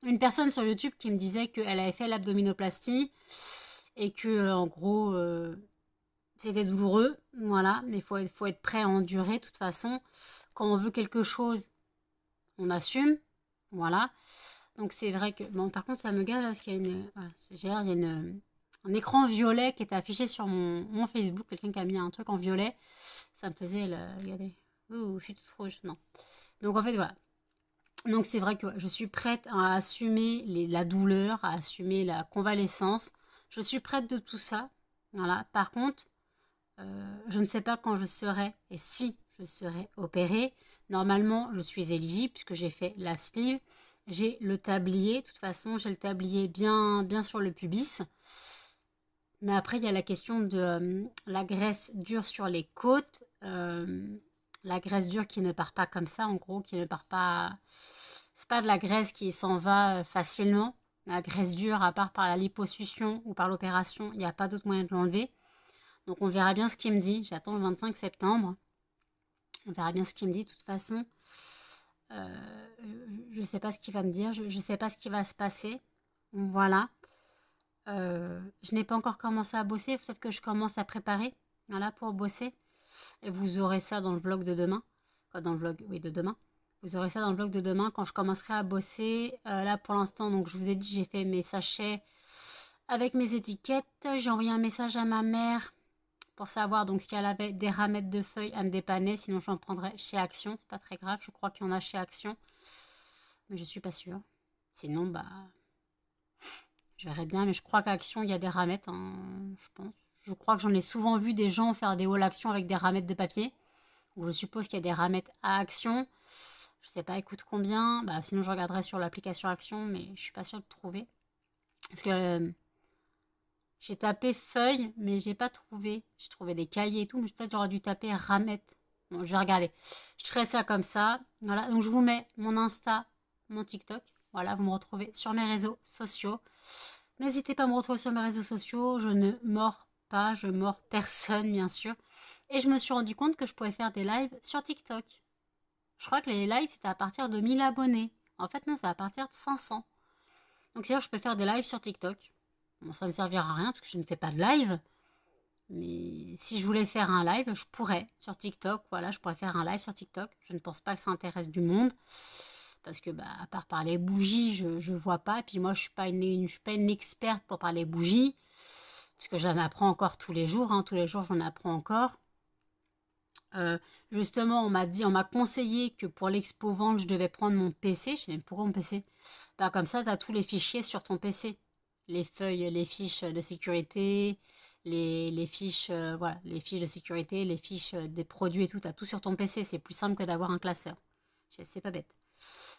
Une personne sur YouTube qui me disait qu'elle avait fait l'abdominoplastie et que en gros c'était douloureux, voilà, mais faut être prêt à endurer de toute façon. Quand on veut quelque chose, on assume, voilà. Donc c'est vrai que bon, par contre ça me gâte là, parce qu'il y a il y a un écran violet qui est affiché sur mon Facebook, quelqu'un qui a mis un truc en violet, ça me faisait regardez, ouh, je suis toute rouge, non. Donc en fait voilà. Donc c'est vrai que je suis prête à assumer la douleur, à assumer la convalescence. Je suis prête de tout ça. Voilà. Par contre, je ne sais pas quand je serai et si je serai opérée. Normalement, je suis éligible puisque j'ai fait la sleeve. J'ai le tablier. De toute façon, j'ai le tablier bien, bien sur le pubis. Mais après, il y a la question de la graisse dure sur les côtes. La graisse dure qui ne part pas comme ça, en gros, qui ne part pas. C'est pas de la graisse qui s'en va facilement. La graisse dure, à part par la liposuction ou par l'opération, il n'y a pas d'autre moyen de l'enlever. Donc on verra bien ce qu'il me dit. J'attends le 25 septembre. On verra bien ce qu'il me dit. De toute façon, je ne sais pas ce qu'il va me dire. Je ne sais pas ce qui va se passer. Voilà. Je n'ai pas encore commencé à bosser. Peut-être que je commence à préparer. Voilà, pour bosser. Et vous aurez ça dans le vlog de demain. Enfin, dans le vlog, oui, de demain. Vous aurez ça dans le vlog de demain quand je commencerai à bosser. Là, pour l'instant, donc je vous ai dit, j'ai fait mes sachets avec mes étiquettes. J'ai envoyé un message à ma mère pour savoir donc si elle avait des ramettes de feuilles à me dépanner. Sinon, j'en prendrais chez Action. C'est pas très grave. Je crois qu'il y en a chez Action. Mais je suis pas sûre. Sinon, bah, je verrai bien. Mais je crois qu'à Action, il y a des ramettes, hein, je pense. Je crois que j'en ai souvent vu des gens faire des hauls Action avec des ramettes de papier. Donc, je suppose qu'il y a des ramettes à Action. Je sais pas, écoute combien. Bah, sinon, je regarderai sur l'application Action, mais je suis pas sûre de trouver. Parce que j'ai tapé feuilles, mais j'ai pas trouvé. J'ai trouvé des cahiers et tout, mais peut-être j'aurais dû taper ramettes. Bon, je vais regarder. Je ferai ça comme ça. Voilà, donc je vous mets mon Insta, mon TikTok. Voilà, vous me retrouvez sur mes réseaux sociaux. N'hésitez pas à me retrouver sur mes réseaux sociaux. Je ne mords pas, je mords personne, bien sûr. Et je me suis rendu compte que je pouvais faire des lives sur TikTok. Je crois que les lives, c'était à partir de 1000 abonnés. En fait, non, c'est à partir de 500. Donc, c'est-à-dire que je peux faire des lives sur TikTok. Bon, ça ne me servira à rien parce que je ne fais pas de live. Mais si je voulais faire un live, je pourrais sur TikTok. Voilà, je pourrais faire un live sur TikTok. Je ne pense pas que ça intéresse du monde. Parce que, bah, à part parler bougies, je ne vois pas. Et puis moi, je ne suis pas une experte pour parler bougies. Parce que j'en apprends encore tous les jours. Hein, tous les jours, j'en apprends encore. Justement, on m'a conseillé que pour l'expo vente, je devais prendre mon PC. Je sais même pourquoi mon PC. Bah, comme ça, tu as tous les fichiers sur ton PC. Les feuilles, les fiches de sécurité, les fiches, voilà, les fiches de sécurité, les fiches des produits et tout, tu as tout sur ton PC. C'est plus simple que d'avoir un classeur. C'est pas bête.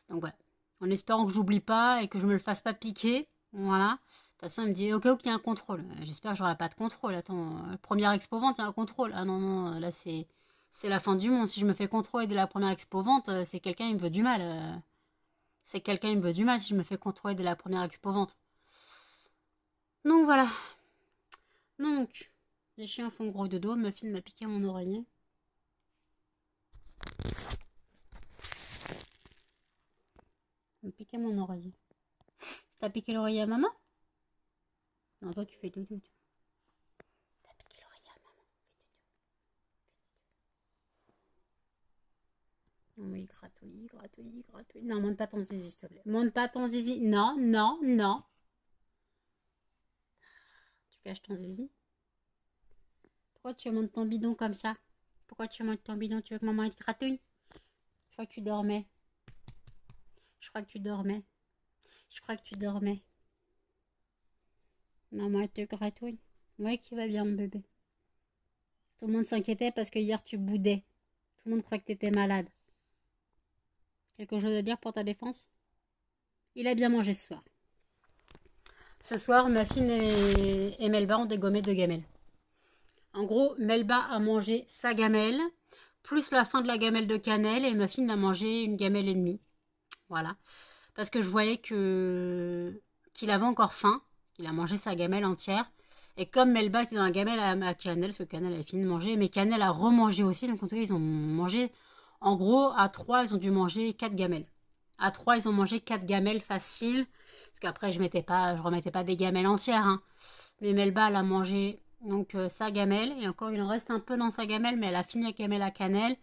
Donc voilà. En espérant que j'oublie pas et que je me le fasse pas piquer. Voilà. De toute façon, il me dit, ok, il y a un contrôle. J'espère que j'aurai pas de contrôle. Attends, première expo vente, il y a un contrôle. Ah non, non, là c'est la fin du monde. Si je me fais contrôler dès la première expo vente, c'est quelqu'un qui me veut du mal. C'est quelqu'un qui me veut du mal si je me fais contrôler dès la première expo vente. Donc voilà. Donc, les chiens font gros dodo. Muffin m'a piqué mon oreiller. Il m'a piqué mon oreiller. T'as piqué l'oreiller à maman? Non, toi tu fais dodo. T'as piqué l'oreiller à maman. Oui, gratouille, gratouille, gratouille. Non, monte pas ton zizi, s'il te plaît. Monte pas ton zizi. Non, non, non. Tu caches ton zizi? Pourquoi tu montes ton bidon comme ça? Pourquoi tu montes ton bidon? Tu veux que maman te gratouille? Je crois que tu dormais. Je crois que tu dormais. Je crois que tu dormais. Maman te gratouille. Ouais, qui va bien, mon bébé. Tout le monde s'inquiétait parce que hier tu boudais. Tout le monde croyait que tu étais malade. Quelque chose à dire pour ta défense? Il a bien mangé ce soir. Ce soir, Muffin et Melba ont dégommé 2 gamelles. En gros, Melba a mangé sa gamelle, plus la fin de la gamelle de cannelle, et Muffin a mangé une gamelle et demie. Voilà. Parce que je voyais qu'il avait encore faim, qu'il a mangé sa gamelle entière. Et comme Melba était dans la gamelle à cannelle, parce que cannelle avait fini de manger, mais cannelle a remangé aussi, donc en tout cas, ils ont mangé En gros, à 3, ils ont dû manger 4 gamelles. À 3, ils ont mangé 4 gamelles faciles. Parce qu'après, je remettais pas des gamelles entières. Hein. Mais Melba, elle a mangé donc sa gamelle. Et encore, il en reste un peu dans sa gamelle, mais elle a fini la gamelle à Cannelle.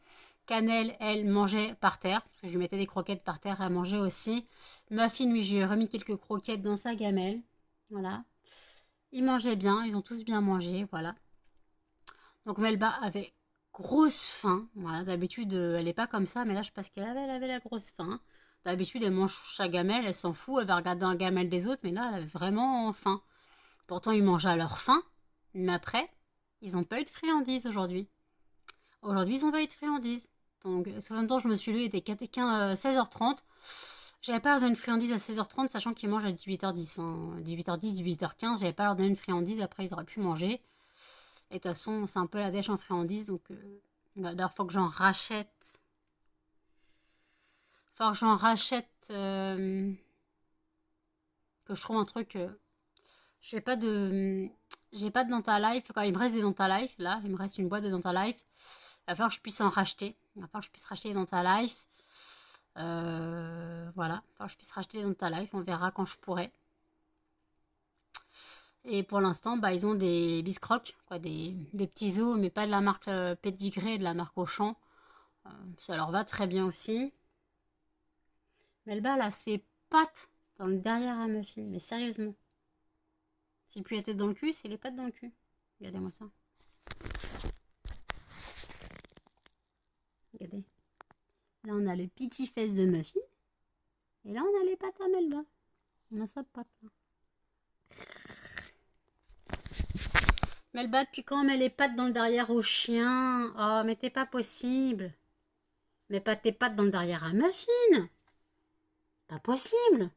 Cannelle, elle mangeait par terre. Parce que je lui mettais des croquettes par terre, elle mangeait aussi. Muffin, lui, je lui ai remis quelques croquettes dans sa gamelle. Voilà. Ils mangeaient bien, ils ont tous bien mangé, voilà. Donc Melba avait grosse faim. Voilà, d'habitude, elle n'est pas comme ça, mais là, je sais pas ce elle avait la grosse faim. D'habitude, elle mange sa gamelle, elle s'en fout, elle va regarder la gamelle des autres, mais là, elle avait vraiment faim. Pourtant, ils mangent à leur faim, mais après, ils n'ont pas eu de friandises aujourd'hui. Aujourd'hui, ils n'ont pas eu de friandises. Donc, en même temps, je me suis levée, il était 16h30. J'avais pas leur donner une friandise à 16h30, sachant qu'ils mangent à 18h10. Hein. 18h10, 18h15, j'avais pas leur donné une friandise, après ils auraient pu manger. Et de toute façon, c'est un peu la dèche en friandise, donc d'ailleurs, faut que j'en rachète. Faut que j'en rachète. Que je trouve un truc. J'ai pas de. J'ai pas de Dentalife. Quand il me reste des Dentalife, là, il me reste une boîte de Dentalife. Il va falloir que je puisse en racheter. Il va falloir que je puisse racheter des Dentalife. Voilà, enfin, je puisse racheter dans ta life, on verra quand je pourrai. Et pour l'instant, bah, ils ont des biscrocs, quoi, des petits os, mais pas de la marque Pedigree, de la marque Auchan. Ça leur va très bien aussi. Melba, là, ses pattes dans le derrière à Muffin, mais sérieusement. Si plus la tête dans le cul, c'est les pattes dans le cul. Regardez-moi ça. Regardez. Là, on a le petit fesse de Muffin. Et là, on a les pattes à Melba. On a sa patte, là. Melba, depuis quand on met les pattes dans le derrière au chien? Oh, mais t'es pas possible. Mets pas tes pattes dans le derrière à Muffin. Pas possible.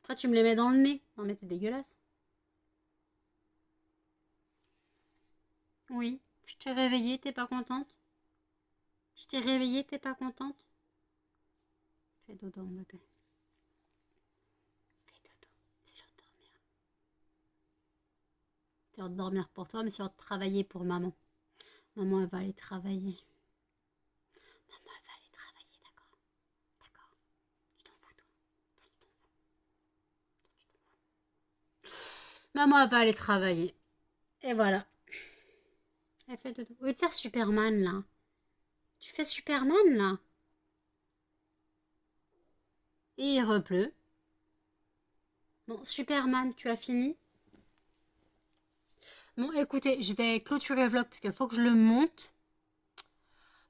Après, tu me les mets dans le nez. Non, mais t'es dégueulasse. Oui, je t'ai réveillée, t'es pas contente? Je t'ai réveillée, t'es pas contente? Fais dodo, mon bébé. Fais dodo, c'est l'heure de dormir. C'est l'heure de dormir pour toi, mais c'est l'heure de travailler pour maman. Maman, elle va aller travailler. Maman, elle va aller travailler, d'accord? D'accord. Tu t'en fous, toi? Tu t'en fous. Maman, elle va aller travailler. Et voilà. Elle fait dodo. Au lieu de faire Superman, là. Tu fais Superman, là. Et il repleut. Bon, Superman, tu as fini? Bon, écoutez, je vais clôturer le vlog parce qu'il faut que je le monte.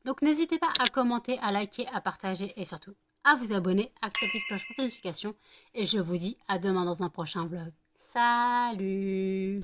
Donc, n'hésitez pas à commenter, à liker, à partager et surtout à vous abonner, à activer la petite cloche pour les notifications. Et je vous dis à demain dans un prochain vlog. Salut!